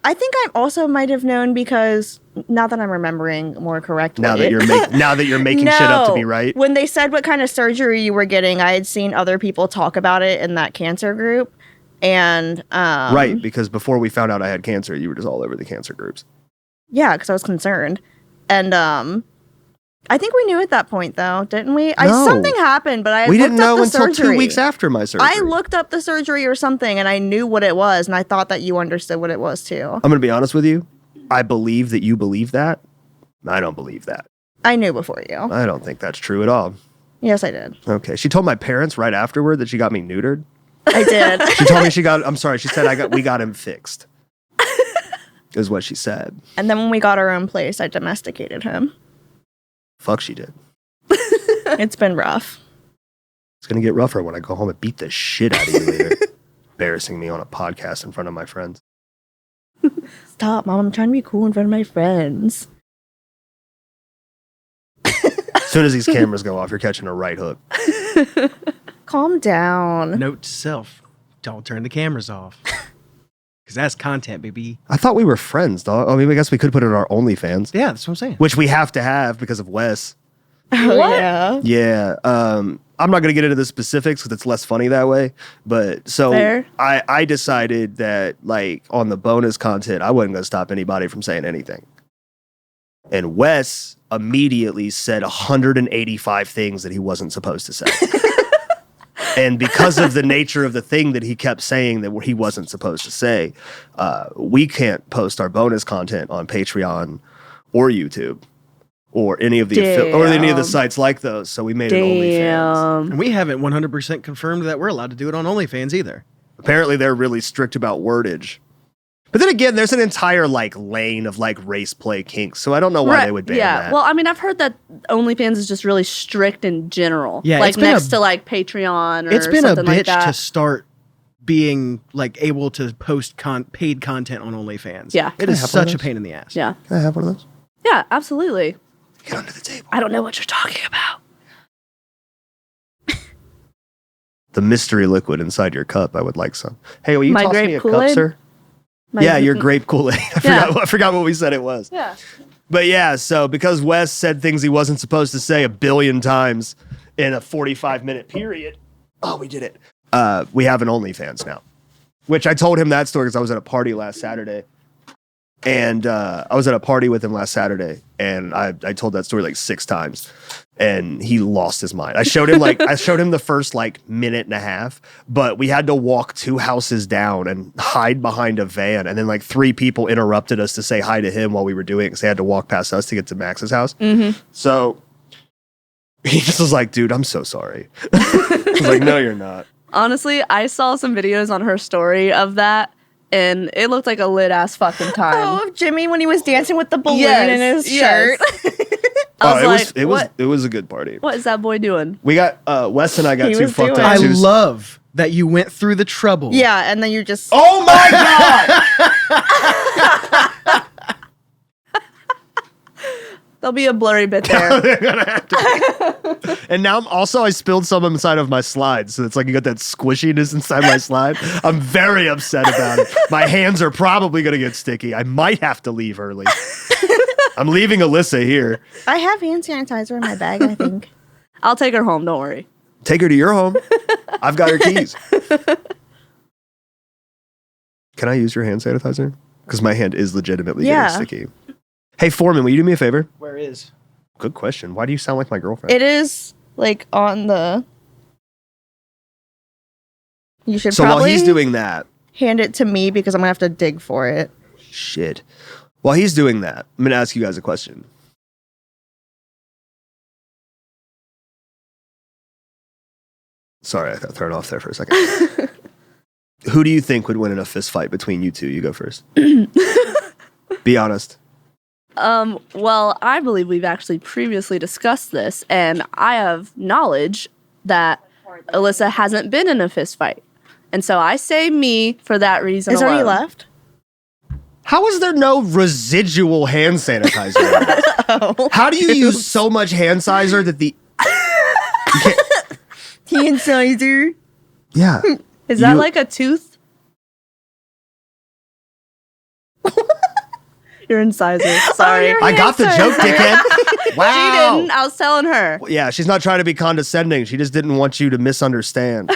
I think I also might have known because now that I'm remembering more correctly. Now that you're making shit up to me, right? When they said what kind of surgery you were getting, I had seen other people talk about it in that cancer group. And Right, because before we found out I had cancer, you were just all over the cancer groups. yeah, because I was concerned. And I think we knew at that point though, didn't we? No. Something happened, but I We looked didn't up know the until surgery. 2 weeks after my surgery. I looked up the surgery or something and I knew what it was, and I thought that you understood what it was too. I'm going to be honest with you. I believe that you believe that. I don't believe that. I knew before you. I don't think that's true at all. Yes, I did. Okay. She told my parents right afterward that she got me neutered. I did. She told me she said we got him fixed. Is what she said. And then when we got our own place, I domesticated him. Fuck, she did. It's been rough. It's going to get rougher when I go home and beat the shit out of you later. Embarrassing me on a podcast in front of my friends. Stop, Mom. I'm trying to be cool in front of my friends. As soon as these cameras go off, you're catching a right hook. Calm down. Note to self: don't turn the cameras off, because that's content, baby. I thought we were friends, dog. I mean, I guess we could put it in our OnlyFans, Yeah, that's what I'm saying. which we have to have because of Wes. Oh, What? yeah. Yeah. I'm not going to get into the specifics because it's less funny that way. But so Fair. I decided that, like, on the bonus content, I wasn't going to stop anybody from saying anything. And Wes immediately said 185 things that he wasn't supposed to say. And because of the nature of the thing that he kept saying that he wasn't supposed to say, we can't post our bonus content on Patreon or YouTube or any of the Damn. sites like those. So we made it OnlyFans. Damn. And we haven't 100% confirmed that we're allowed to do it on OnlyFans either. Apparently, they're really strict about wordage. But then again, there's an entire like lane of like race play kinks, so I don't know why they would ban that. Well, I mean, I've heard that OnlyFans is just really strict in general. Yeah, like it's been next to like Patreon or It's been a something like bitch that. to start being like able to post paid content on OnlyFans. Yeah. It Can I is have one of such a those? pain in the ass. Yeah. Can I have one of those? Yeah, absolutely. Get under the table. I don't know what you're talking about. The mystery liquid inside your cup. I would like some. Hey, will you My toss me grape a cup, Kool-Aid? sir? Yeah, your grape Kool-Aid. I forgot what we said it was. Yeah. But yeah, so because Wes said things he wasn't supposed to say 1 billion times in a 45-minute period, we did it. We have an OnlyFans now, which I told him that story because I was at a party last Saturday. And I was at a party with him last Saturday, and I told that story like 6 times, and he lost his mind. I showed him the first like minute and a half, but we had to walk 2 houses down and hide behind a van, and then like 3 people interrupted us to say hi to him while we were doing it because they had to walk past us to get to Max's house. So he just was like, "Dude, I'm so sorry." I was like, "No, you're not." Honestly, I saw some videos on her story of that, and it looked like a lit-ass fucking time. Oh, Jimmy when he was dancing with the balloon Yes, in his yes. shirt. I was like, it was a good party. what is that boy doing? We got Wes and I got He too was fucked doing- up. I too. love that you went through the trouble. Yeah, and then you just Oh my god! There'll be a blurry bit there. They're gonna have to. And now I spilled some inside of my slide, so it's like you got that squishiness inside my slide. I'm very upset about it. My hands are probably gonna get sticky. I might have to leave early. I'm leaving Alyssa here. I have hand sanitizer in my bag, I think. I'll take her home, don't worry. Take her to your home. I've got her keys. Can I use your hand sanitizer? Because my hand is legitimately Yeah. getting sticky. Hey, Foreman, will you do me a favor? Where is? Good question. Why do you sound like my girlfriend? It is like on the. You should So probably while he's doing that, hand it to me because I'm gonna have to dig for it. shit. While he's doing that, I'm gonna ask you guys a question. Sorry, I got thrown off there for a second. Who do you think would win in a fist fight between you two? You go first. Be honest. Well, I believe we've actually previously discussed this, and I have knowledge that Alyssa hasn't been in a fist fight. And so I say me for that reason Is there any alone. left? How is there no residual hand sanitizer? How do you use so much hand sanitizer that the... You can't- Hand sanitizer. yeah. Is that You- like a tooth? Your incisor. Sorry. your I got the hand joke, sanitizer. dickhead. She Wow. didn't. I was telling her. Yeah, she's not trying to be condescending. She just didn't want you to misunderstand.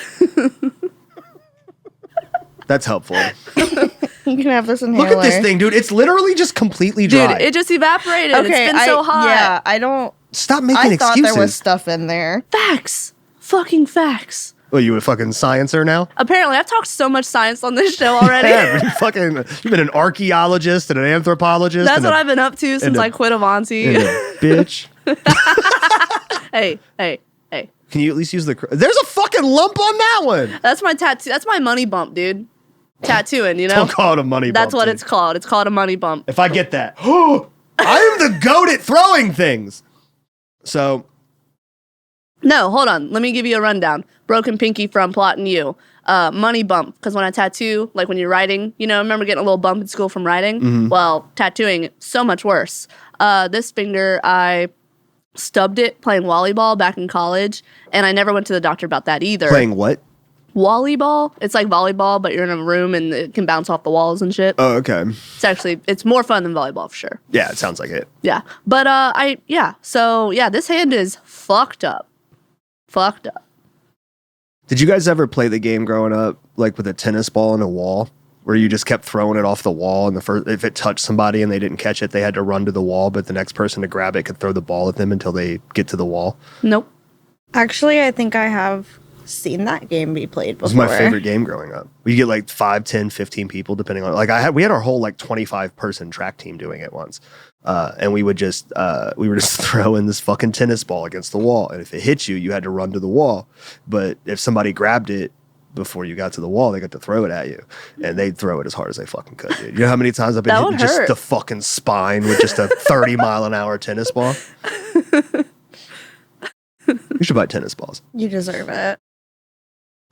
That's helpful. You can have this inhaler. Look at this thing, dude. It's literally just completely dry. Dude, it just evaporated. Okay, It's been so hot. Yeah, I don't. Stop making I thought excuses. there was stuff in there. Facts. Fucking facts. Well, you a fucking sciencer now? Apparently, I've talked so much science on this show already. Yeah, you've been an archaeologist and an anthropologist. That's and what a, I've been up to since a- I quit Avanti. and a bitch. Hey. Can you at least use the... There's a fucking lump on that one. That's my tattoo. That's my money bump, dude. Tattooing, you know? Don't call it a money bump. That's what dude. it's called. It's called a money bump. If I get that. I am the goat at throwing things. So... No, hold on. Let me give you a rundown. Broken pinky from plotting you. Money bump, because when I tattoo, like when you're writing, you know, I remember getting a little bump in school from writing. Mm-hmm. Well, tattooing, so much worse. This finger, I stubbed it playing volleyball back in college, and I never went to the doctor about that either. Playing what? Volleyball? It's like volleyball, but you're in a room and it can bounce off the walls and shit. Oh, okay. It's more fun than volleyball for sure. Yeah, it sounds like it. Yeah. But, this hand is fucked up. Fucked up. Did you guys ever play the game growing up, like with a tennis ball and a wall, where you just kept throwing it off the wall, and if it touched somebody and they didn't catch it, they had to run to the wall, but the next person to grab it could throw the ball at them until they get to the wall? Nope. Actually, I think I have seen that game be played It before. was my favorite game growing up. We get like 5, 10, 15 people, depending on we had our whole like 25-person track team doing it once. And we would just throw in this fucking tennis ball against the wall. And if it hit you, you had to run to the wall. But if somebody grabbed it before you got to the wall, they got to throw it at you. And thuld throw it as hard as they fucking could, dude. You know how many times I've been That hitting would just hurt. the fucking spine with just a 30-mile-an-hour tennis ball? You should buy tennis balls. You deserve it.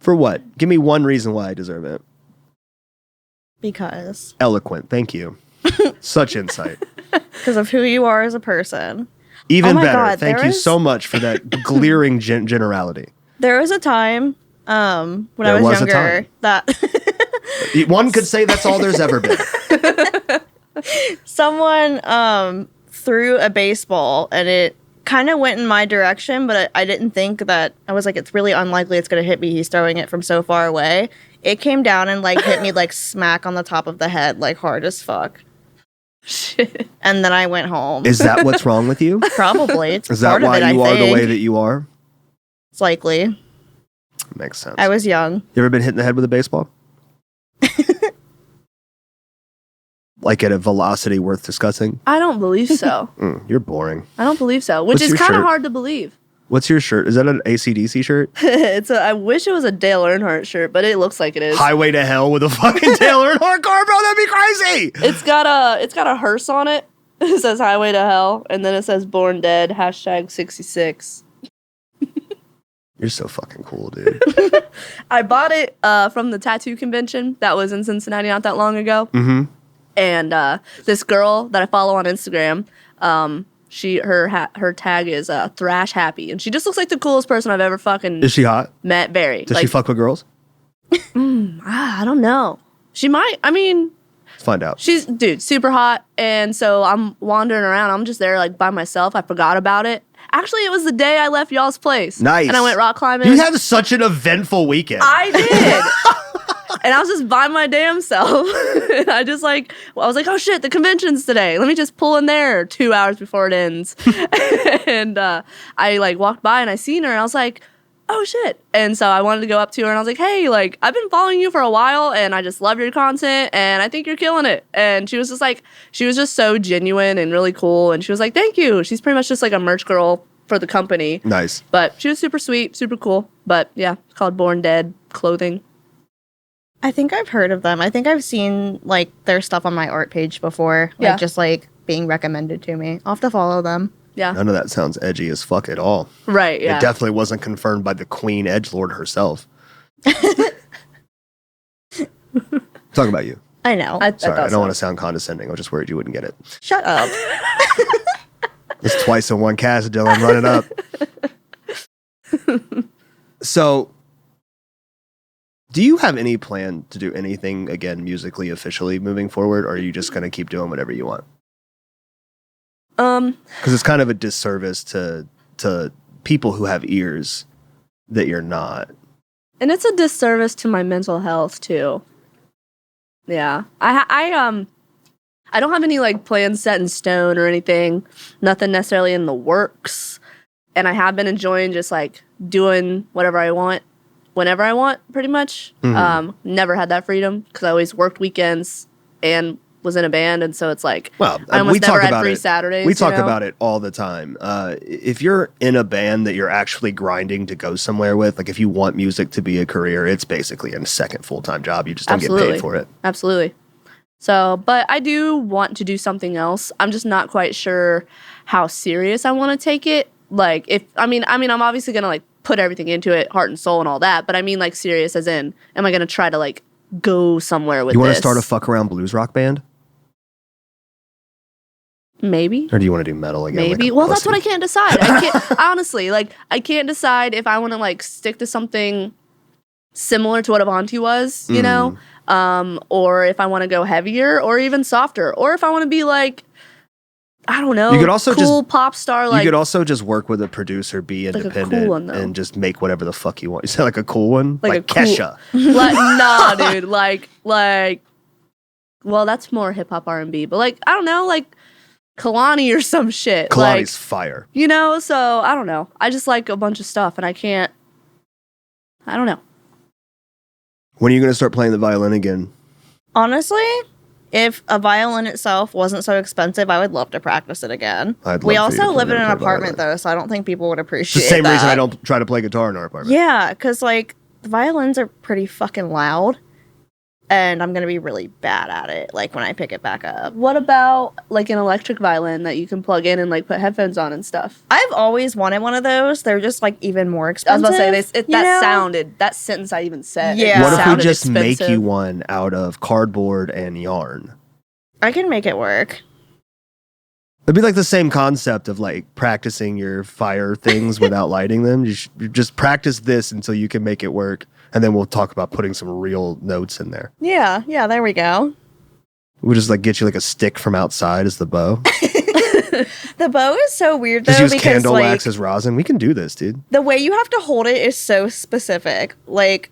For what? Give me one reason why I deserve it. Because Eloquent. Thank you. Such insight. of who you are as a person. Even Oh my better. God, Thank there you is- so much for that glaring generality. There was a time when I There was was a younger time. that One could say that's all there's ever been. someone threw a baseball and it kind of went in my direction, but I didn't think that. I was like, it's really unlikely it's going to hit me. He's throwing it from so far away. It came down and like hit me like smack on the top of the head, like hard as fuck. Shit. And then I went home. Is that what's wrong with you? Probably. It's Is that part why of it, you I are the think. way that you are? It's likely. Makes sense. I was young. You ever been hit in the head with a baseball? Like at a velocity worth discussing? I don't believe so. You're boring. I don't believe so, which What's is your kind of shirt? hard to believe. What's your shirt? Is that an AC/DC shirt? I wish it was a Dale Earnhardt shirt, but it looks like it is. Highway to Hell with a fucking Taylor and Hart car, bro. That'd be crazy. It's got a hearse on it. It says Highway to Hell, and then it says Born Dead, #66. You're so fucking cool, dude. I bought it from the tattoo convention that was in Cincinnati not that long ago. Mm-hmm. And this girl that I follow on Instagram, her tag is Thrash Happy, and she just looks like the coolest person I've ever fucking Is she hot? met. Very. Does she fuck with girls? I don't know. She might. I mean, Let's find out. she's super hot, and so I'm wandering around. I'm just there like by myself. I forgot about it. Actually, it was the day I left y'all's place. Nice. And I went rock climbing. You had such an eventful weekend. I did. And I was just by my damn self. And I was like, oh shit, the convention's today. Let me just pull in there 2 hours before it ends. And I like walked by and I seen her and I was like, oh shit. And so I wanted to go up to her and I was like, hey, like I've been following you for a while and I just love your content and I think you're killing it. And she was just so genuine and really cool. And she was like, thank you. She's pretty much just like a merch girl for the company. Nice. But she was super sweet, super cool. But yeah, it's called Born Dead clothing. I think I've heard of them. I think I've seen like their stuff on my art page before. Like Yeah. just like being recommended to me. I'll have to follow them. Yeah. None of that sounds edgy as fuck at all. Right, yeah. It definitely wasn't confirmed by the Queen Edgelord herself. Talking about you. I know. Sorry, I thought don't want to sound condescending. I was just worried you wouldn't get it. Shut up. It's twice in one cast, Dylan. Run it up. So, do you have any plan to do anything again musically officially moving forward, or are you just going to keep doing whatever you want? Because it's kind of a disservice to people who have ears that you're not. And it's a disservice to my mental health too. Yeah. I don't have any like plans set in stone or anything. Nothing necessarily in the works. And I have been enjoying just like doing whatever I want whenever I want, pretty much. Never had that freedom because I always worked weekends and was in a band, and so it's like, Well, I almost we never talk had about free it. Saturdays. We talk you know? about it all the time. If you're in a band that you're actually grinding to go somewhere with, like if you want music to be a career, it's basically a second full-time job. You just don't get paid for it. Absolutely. So, but I do want to do something else. I'm just not quite sure how serious I want to take it. Like, I'm obviously gonna like put everything into it, heart and soul and all that. But I mean, like, serious as in, am I gonna try to like go somewhere with You want this? to start a fuck around blues rock band? Maybe. Or do you want to do metal again? Maybe. Well, that's what I can't decide. I can't honestly, like, I can't decide if I want to like stick to something similar to what Avanti was, you know, or if I want to go heavier or even softer, or if I want to be like, I don't know, You could also cool just- pop star. Like, you could also just work with a producer, be a cool independent, one, though. and just make whatever the fuck you want. You sound like a cool one? Like Like a cool- Kesha. like, nah, dude, like, well, that's more hip hop R&B, but like, I don't know, like Kalani or some shit. Kalani's Like, fire. you know, so I don't know. I just like a bunch of stuff, and I don't know. When are you going to start playing the violin again? Honestly, if a violin itself wasn't so expensive, I would love to practice it again. I'd We love for you to also live in learn an to play apartment violin. though, so I don't think people would It's the appreciate same reason that. I don't try to play guitar in our apartment. Yeah, because like the violins are pretty fucking loud, and I'm gonna be really bad at it. Like when I pick it back up. What about like an electric violin that you can plug in and like put headphones on and stuff? I've always wanted one of those. They're just like even more I was expensive. about to say you know? that sentence I even said. Yeah. What if we sounded just make expensive. you one out of cardboard and yarn? I can make it work. It'd be like the same concept of like practicing your fire things without lighting them. You just practice this until you can make it work, and then we'll talk about putting some real notes in there. Yeah, there we go. We'll just like get you like a stick from outside as the bow. The bow is so weird though Just use because candle like wax as rosin. We can do this, dude. the way you have to hold it is so specific. Like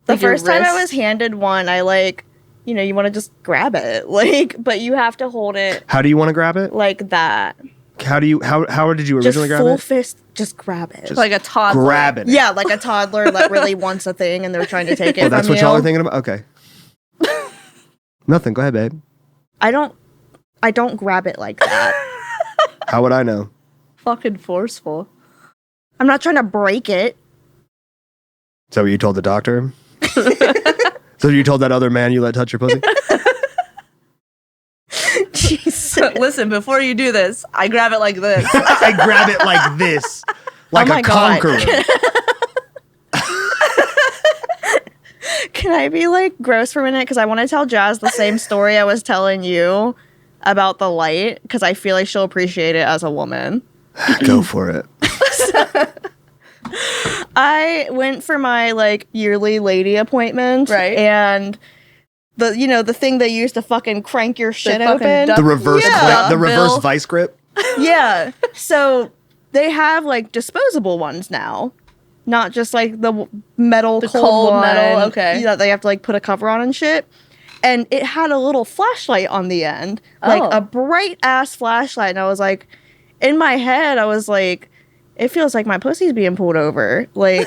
the Like your first time I wrist? was handed one, I like you want to just grab it, like, but you have to hold it How do you want to grab it? like that. How did you Just originally grab full it? fist, just grab it. Just Like a toddler. grabbing it. Yeah, like a toddler that really wants a thing and they're trying to take it Oh, that's from what you. y'all are thinking about? Okay. Nothing. Go ahead, babe. I don't grab it like that. How would I know? Fucking forceful. I'm not trying to break it. Is that what you told the doctor? So you told that other man you let touch your pussy? Jesus. Listen, before you do this, I grab it like this. I grab it like this. Like my a God. conqueror. Can I be like gross for a minute? Because I want to tell Jazz the same story I was telling you about the light, because I feel like she'll appreciate it as a woman. Go for it. I went for my like yearly lady appointment, Right. And the thing they use to fucking crank your shit fucking open. duck- The reverse Yeah. the reverse Bill. vice grip. Yeah. So they have like disposable ones now, not just like the metal The cold cold one, metal, okay. That they have to like put a cover on and shit. And it had a little flashlight on the end, like Oh. a bright ass flashlight. And I was like, in my head, I was like, it feels like my pussy's being pulled over. Like,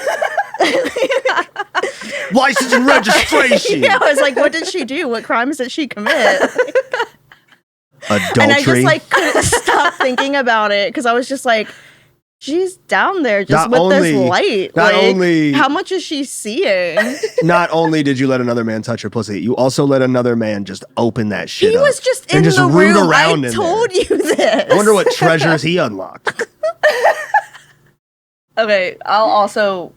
License and registration. yeah, I was like, what did she do? What crimes did she commit? Adultery. And I just like couldn't stop thinking about it because I was just like, she's down there just Not with only- this light. not Like, only- how much is she seeing? Not only did you let another man touch your pussy, you also let another man just open that shit He up. was just and in just the root room. around I in told there. you this. I wonder what treasures he unlocked. Okay, I'll also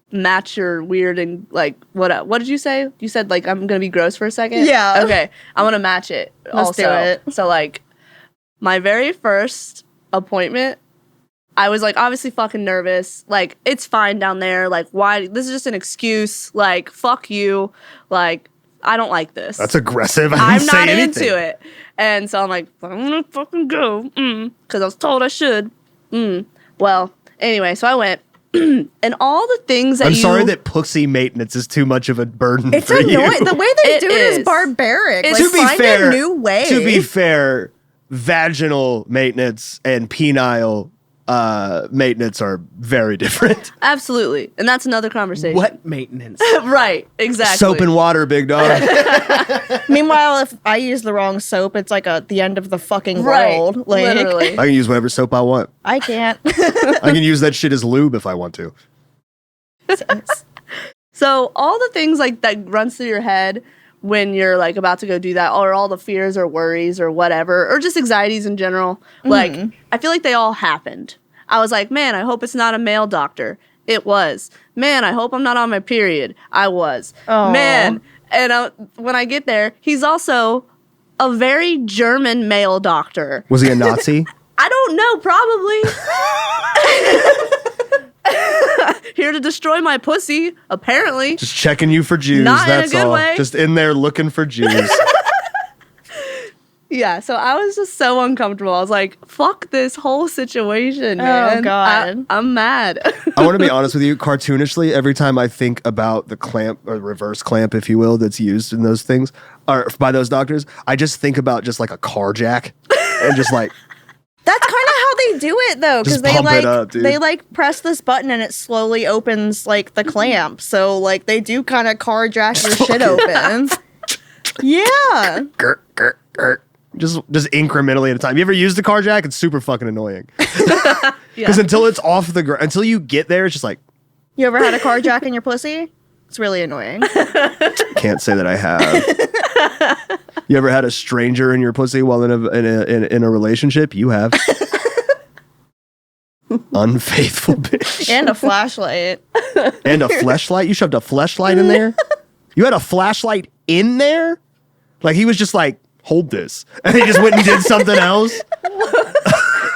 match your weird and like what did you say? You said like I'm gonna be gross for a second? Yeah. Okay. I wanna match it. Let's also. do it. So like my very first appointment, I was like obviously fucking nervous. Like, it's fine down there. Like, why this is just an excuse. Like, fuck you. Like, I don't like this. That's aggressive. I I'm didn't say not anything. into it. And so I'm like, I'm gonna fucking go. Because I was told I should. Well, anyway, so I went. And all the things that I'm sorry that pussy maintenance is too much of a burden It's for annoying. you. The way they It do it is is. barbaric. It's- Like, To be find fair, a new way. To be fair, vaginal maintenance and penile maintenance are very different. Absolutely. And that's another conversation. What maintenance? Right. Exactly. Soap and water, big dog. Meanwhile, if I use the wrong soap, it's like the end of the fucking Right. world. Like, Literally. I can use whatever soap I want. I can't. I can use that shit as lube if I want to. So all the things like that runs through your head when you're like about to go do that, or all the fears or worries or whatever, or just anxieties in general, like I feel like they all happened. I was like, man, I hope it's not a male doctor. It was. Man, I hope I'm not on my period. I was. Aw. Man, and when I get there, he's also a very German male doctor. Was he a Nazi? I don't know, probably. Here to destroy my pussy, apparently. Just checking you for Jews. Not in a that's good all. way. Just in there looking for Jews. Yeah, so I was just so uncomfortable. I was like, fuck this whole situation, Oh, man. God. I'm mad. I want to be honest with you. Cartoonishly, every time I think about the clamp or reverse clamp, if you will, that's used in those things or by those doctors, I just think about just like a car jack and just like That's kind of how they do it though, because Just they pump it like up, dude. they like press this button and it slowly opens like the clamp. So like they do kind of car jack your shit open. Yeah. grr, grr, grr. Just incrementally at a time. You ever used the car jack? It's super fucking annoying. Because until it's off the ground, until you get there, it's just like You ever had a car jack in your pussy? It's really annoying. can't say that I have. You ever had a stranger in your pussy while in a relationship? You have. Unfaithful bitch. And a flashlight. And a fleshlight? You shoved a fleshlight in there? You had a flashlight in there? Like he was just like, hold this. And he just went and did something else.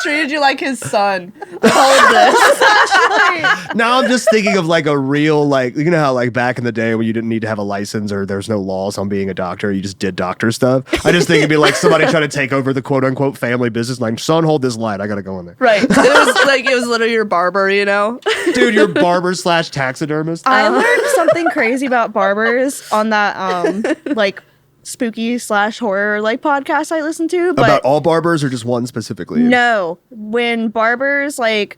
Treated you like his son. Hold this. Now I'm just thinking of like a real, like, you know how like back in the day when you didn't need to have a license or there's no laws on being a doctor, you just did doctor stuff. I just think it'd be like somebody trying to take over the quote unquote family business. Like, son, hold this light. I got to go in there. Right. It was literally your barber, you know? Dude, you're barber / taxidermist. I learned something crazy about barbers on that like spooky/horror like podcasts I listen to. But About all barbers or just one specifically? no, when barbers, like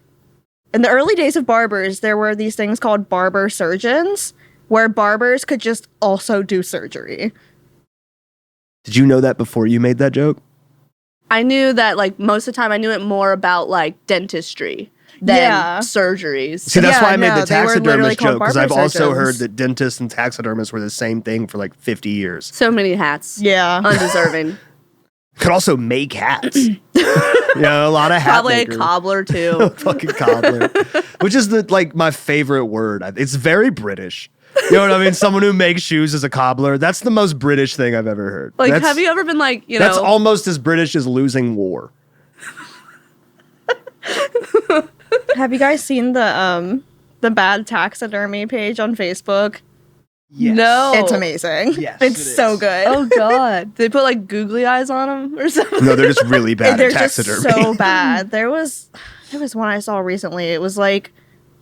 in the early days of barbers, there were these things called barber surgeons, where barbers could just also do surgery. Did you know that before you made that joke? I knew that, like, most of the time I knew it more about, like, dentistry than surgeries. See, that's Yeah, why I made no, the they were literally taxidermist called joke, because barber I've also surgeons. heard that dentists and taxidermists were the same thing for like 50 years. So many hats. Yeah. Undeserving. Could also make hats. You know, a lot of hat Probably makers. a cobbler, too. Fucking cobbler. Which is my favorite word. It's very British. You know what I mean? Someone who makes shoes is a cobbler. That's the most British thing I've ever heard. Like, That's- have you ever been like, you know... That's almost as British as losing war. Have you guys seen the bad taxidermy page on Facebook? Yes. No. It's amazing. Yes, It's it so is. good. Oh, God. They put, like, googly eyes on them or something? No, they're just really bad They're at just taxidermy. so bad. There was one I saw recently. It was like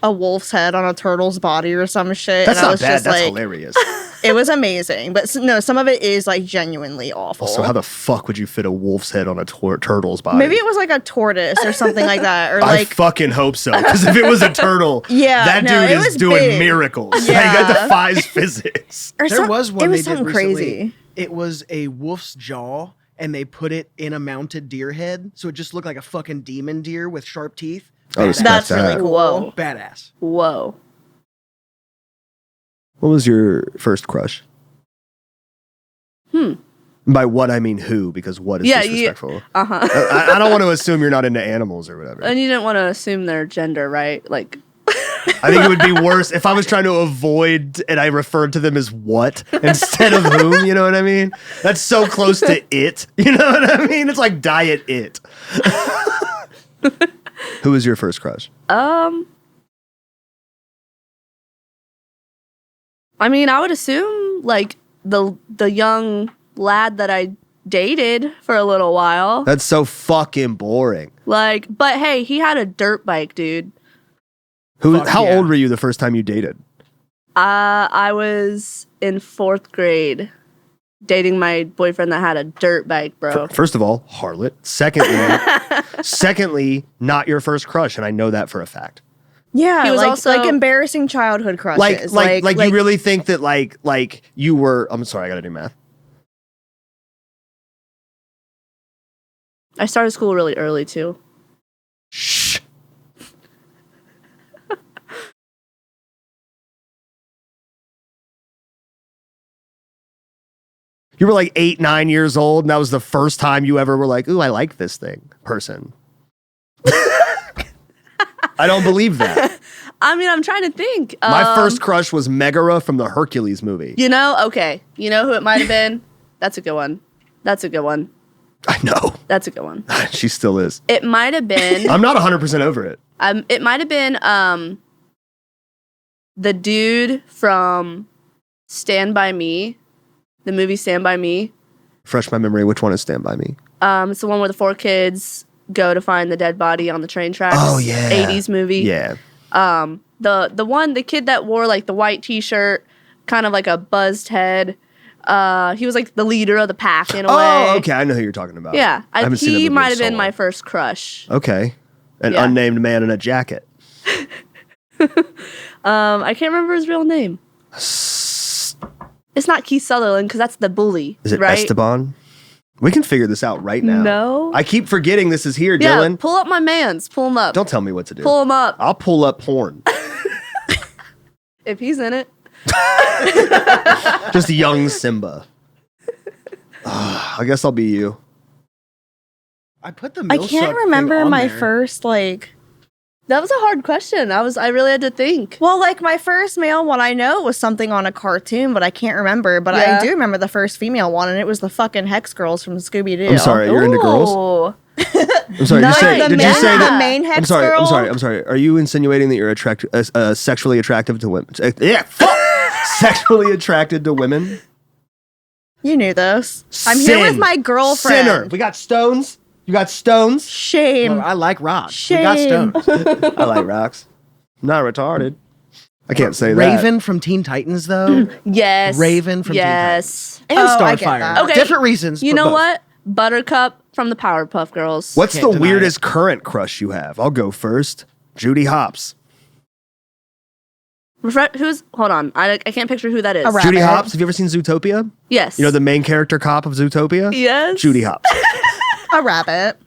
a wolf's head on a turtle's body or some shit. That's and I not was bad. just That's like, hilarious. it was amazing. But no, some of it is like genuinely awful. So how the fuck would you fit a wolf's head on a turtle's body? Maybe it was like a tortoise or something like that. Or I like fucking hope so. Because if it was a turtle, Yeah, that no, dude it is was doing big. miracles. Like, Yeah. that defies physics. or There was one it was they did something recently. crazy. It was a wolf's jaw, and they put it in a mounted deer head, so it just looked like a fucking demon deer with sharp teeth. Oh, Badass. respect That's really that. cool. Whoa. Badass. Whoa. What was your first crush? By what I mean who, because what is Yeah, disrespectful. Uh-huh. I don't want to assume you're not into animals or whatever. And you didn't want to assume their gender, right? Like, I think it would be worse if I was trying to avoid and I referred to them as what instead of whom, you know what I mean? That's so close to it. You know what I mean? It's like diet it. Who was your first crush? I mean, I would assume, like, the young lad that I dated for a little while. That's so fucking boring. Like, but hey, he had a dirt bike, dude. Fuck How yeah. old were you the first time you dated? I was in 4th grade dating my boyfriend that had a dirt bike, bro. First of all, harlot. Secondly, not your first crush, and I know that for a fact. Yeah, He was like, also- like embarrassing childhood crushes. Like you really think that like you were? I'm sorry, I gotta do math. I started school really early, too. Shh. You were like 8, 9 years old, and that was the first time you ever were like, "Ooh, I like this person." I don't believe that. I mean, I'm trying to think. My first crush was Megara from the Hercules movie. You know, okay. You know who it might have been? That's a good one. That's a good one. I know. That's a good one. She still is. It might have been. I'm not 100% over it. It might have been the dude from Stand By Me, the movie Stand By Me. Fresh my memory. Which one is Stand By Me? It's the one where the 4 kids go to find the dead body on the train tracks. Oh, yeah. 80s movie. Yeah. The kid that wore like the white t-shirt, kind of like a buzzed head. He was like the leader of the pack in a way. Oh, okay. I know who you're talking about. Yeah, I haven't seen that he movie in might have so been my long. first crush. Okay. An Yeah. unnamed man in a jacket. I can't remember his real name. It's not Keith Sutherland because that's the bully. Is it right? Esteban? We can figure this out right now. No. I keep forgetting this is here, Yeah, Dylan. pull up my mans. Pull him up. Don't tell me what to do. Pull him up I'll pull up porn. if he's in it. Just young Simba. I guess I'll be you. I put the I Milsup can't thing remember on my there. first like. That was a hard question. I really had to think. Well, like my first male one, I know was something on a cartoon, but I can't remember. But Yeah. I do remember the first female one, and it was the fucking Hex Girls from Scooby Doo. I'm sorry, you're into girls? Ooh. I'm sorry. Not Did the you main- say the that? main Hex I'm sorry. Girl. I'm sorry. Are you insinuating that you're sexually attractive to women? Yeah. Fuck. Sexually attracted to women? You knew this. I'm here with Sin. my girlfriend. Sinner. We got stones. You got stones. Shame. Well, I like rocks. Shame. We got stones. I like rocks. I'm not retarded. I can't say that. Raven from Teen Titans, though. Yes. Raven from Teen Yes. And I get Starfire. that. Okay. Different reasons. You but know both. what? Buttercup from the Powerpuff Girls. What's Can't the deny weirdest current crush you have? I'll go first. Judy Hopps. Hold on. I can't picture who that is. A rabbit. Judy Hopps. Have you ever seen Zootopia? Yes. You know the main character cop of Zootopia? Yes. Judy Hopps. A rabbit.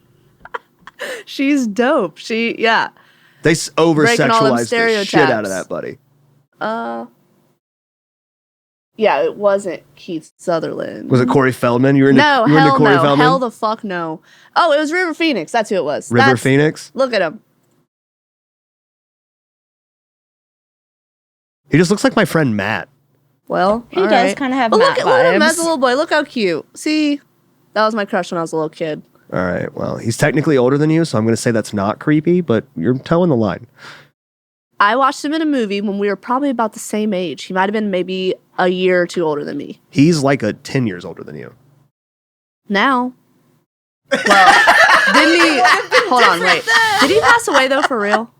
She's dope. They Breaking all them over-sexualized the stereotypes. shit out of that, buddy. Yeah, it wasn't Keith Sutherland. Was it Corey Feldman? You were into, No, you were into hell Corey no. Feldman? Hell the fuck no. Oh, it was River Phoenix. That's who it was. River Phoenix? Look at him. He just looks like my friend Matt. Well, He does kind of have But Matt look at him vibes. as a little boy. Look how cute. See, that was my crush when I was a little kid. All right, well, he's technically older than you, so I'm going to say that's not creepy, but you're towing the line. I watched him in a movie when we were probably about the same age. He might have been maybe a year or two older than me. He's like 10 years older than you. Now. Well, didn't he? Hold on, wait. Did he pass away though, for real?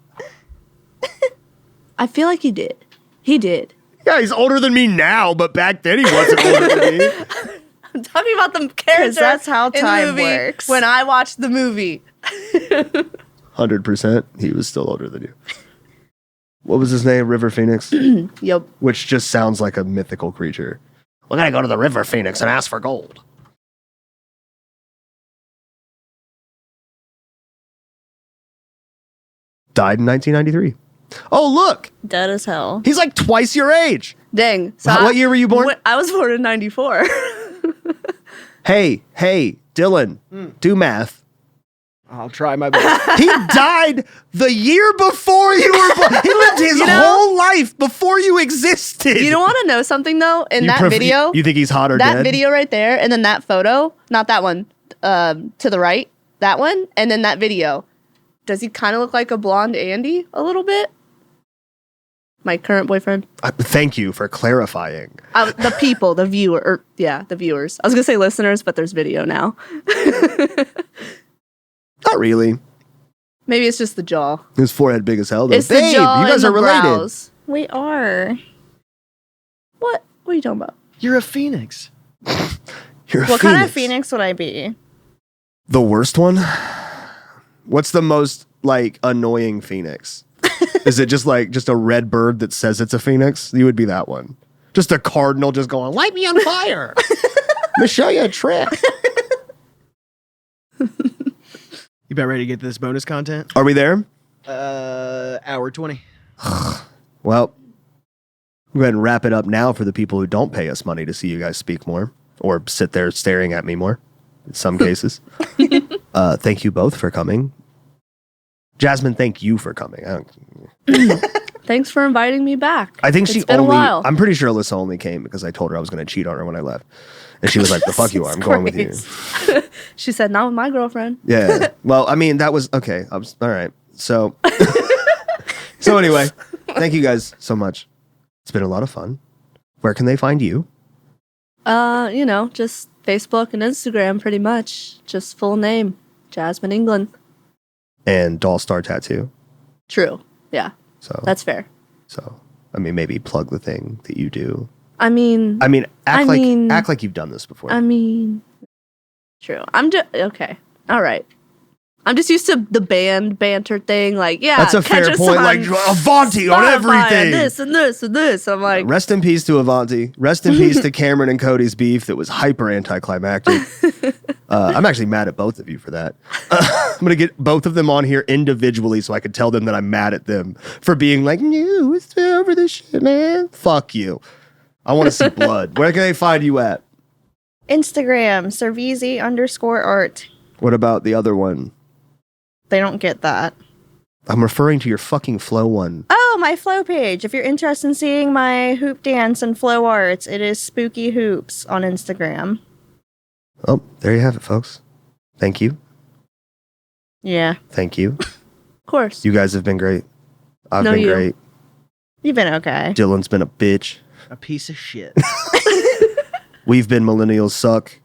I feel like he did. He did. Yeah, he's older than me now, but back then he wasn't older than me. I'm talking about the character. that's how in the time movie works. When I watched the movie. 100%, he was still older than you. What was his name? River Phoenix? Yep. Which just sounds like a mythical creature. We're going to go to the River Phoenix and ask for gold. Died in 1993. Oh, look! Dead as hell. He's like twice your age. Dang. So What year were you born? I was born in 94. Hey, Dylan, do math. I'll try my best. He died the year before you were born. He lived his whole life before you existed. You don't want to know something though? In that video, You think he's hot or that dead? video right there, and then that photo, not that one, to the right, that one, and then that video. Does he kind of look like a blonde Andy a little bit? My current boyfriend. Thank you for clarifying. The people, the the viewers. I was gonna say listeners, but there's video now. Not really. Maybe it's just the jaw. His forehead big as hell. Though. It's the Babe, jaw you guys and are the related. brows. We are. What? What are you talking about? You're a phoenix. You're a What phoenix. kind of phoenix would I be? The worst one? What's the most annoying phoenix? Is it just a red bird that says it's a phoenix? You would be that one. Just a cardinal just going, light me on fire. Let me show you a trick. You about ready to get to this bonus content? Are we there? Hour 20. Well, go ahead and wrap it up now for the people who don't pay us money to see you guys speak more or sit there staring at me more in some cases. Thank you both for coming. Jasmine, thank you for coming. Thanks for inviting me back. I think It's been a while. I'm pretty sure Alyssa only came because I told her I was going to cheat on her when I left. And she was like, the fuck you are. I'm going with you. She said, not with my girlfriend. Yeah. Well, I mean, that was okay. All right. So, anyway, thank you guys so much. It's been a lot of fun. Where can they find you? Just Facebook and Instagram pretty much. Just full name. Jasmyne England. And Doll Star Tattoo. True. Yeah. So That's fair. So, I mean, maybe plug the thing that you do. Act Act like you've done this before. True. Okay. All right. I'm just used to the band banter thing. That's a catch fair us point. on Like Avanti on Spotify everything. and this and this and this. I'm like, Rest in peace to Avanti. Rest in peace to Cameron and Cody's beef that was hyper anticlimactic. I'm actually mad at both of you for that. I'm going to get both of them on here individually so I can tell them that I'm mad at them for being like, no, it's over this shit, man. Fuck you. I want to see blood. Where can they find you at? Instagram, Servizzi_art. What about the other one? They don't get that. I'm referring to your fucking flow one. Oh, my flow page. If you're interested in seeing my hoop dance and flow arts, it is Spooky Hoops on Instagram. Oh, there you have it, folks. Thank you. Yeah. Thank you. of course. You guys have been great. I've No, been you. great. You've been okay. Dylan's been a bitch. A piece of shit. We've been Millennials Suck.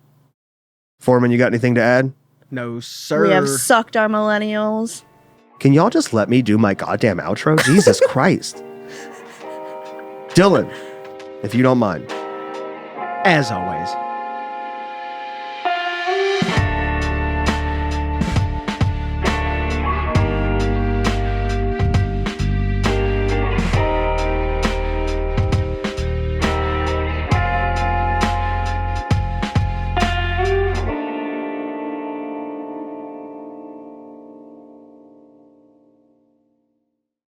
Foreman, you got anything to add? No, sir. We have sucked our millennials. Can y'all just let me do my goddamn outro? Jesus Christ. Dylan, if you don't mind. As always,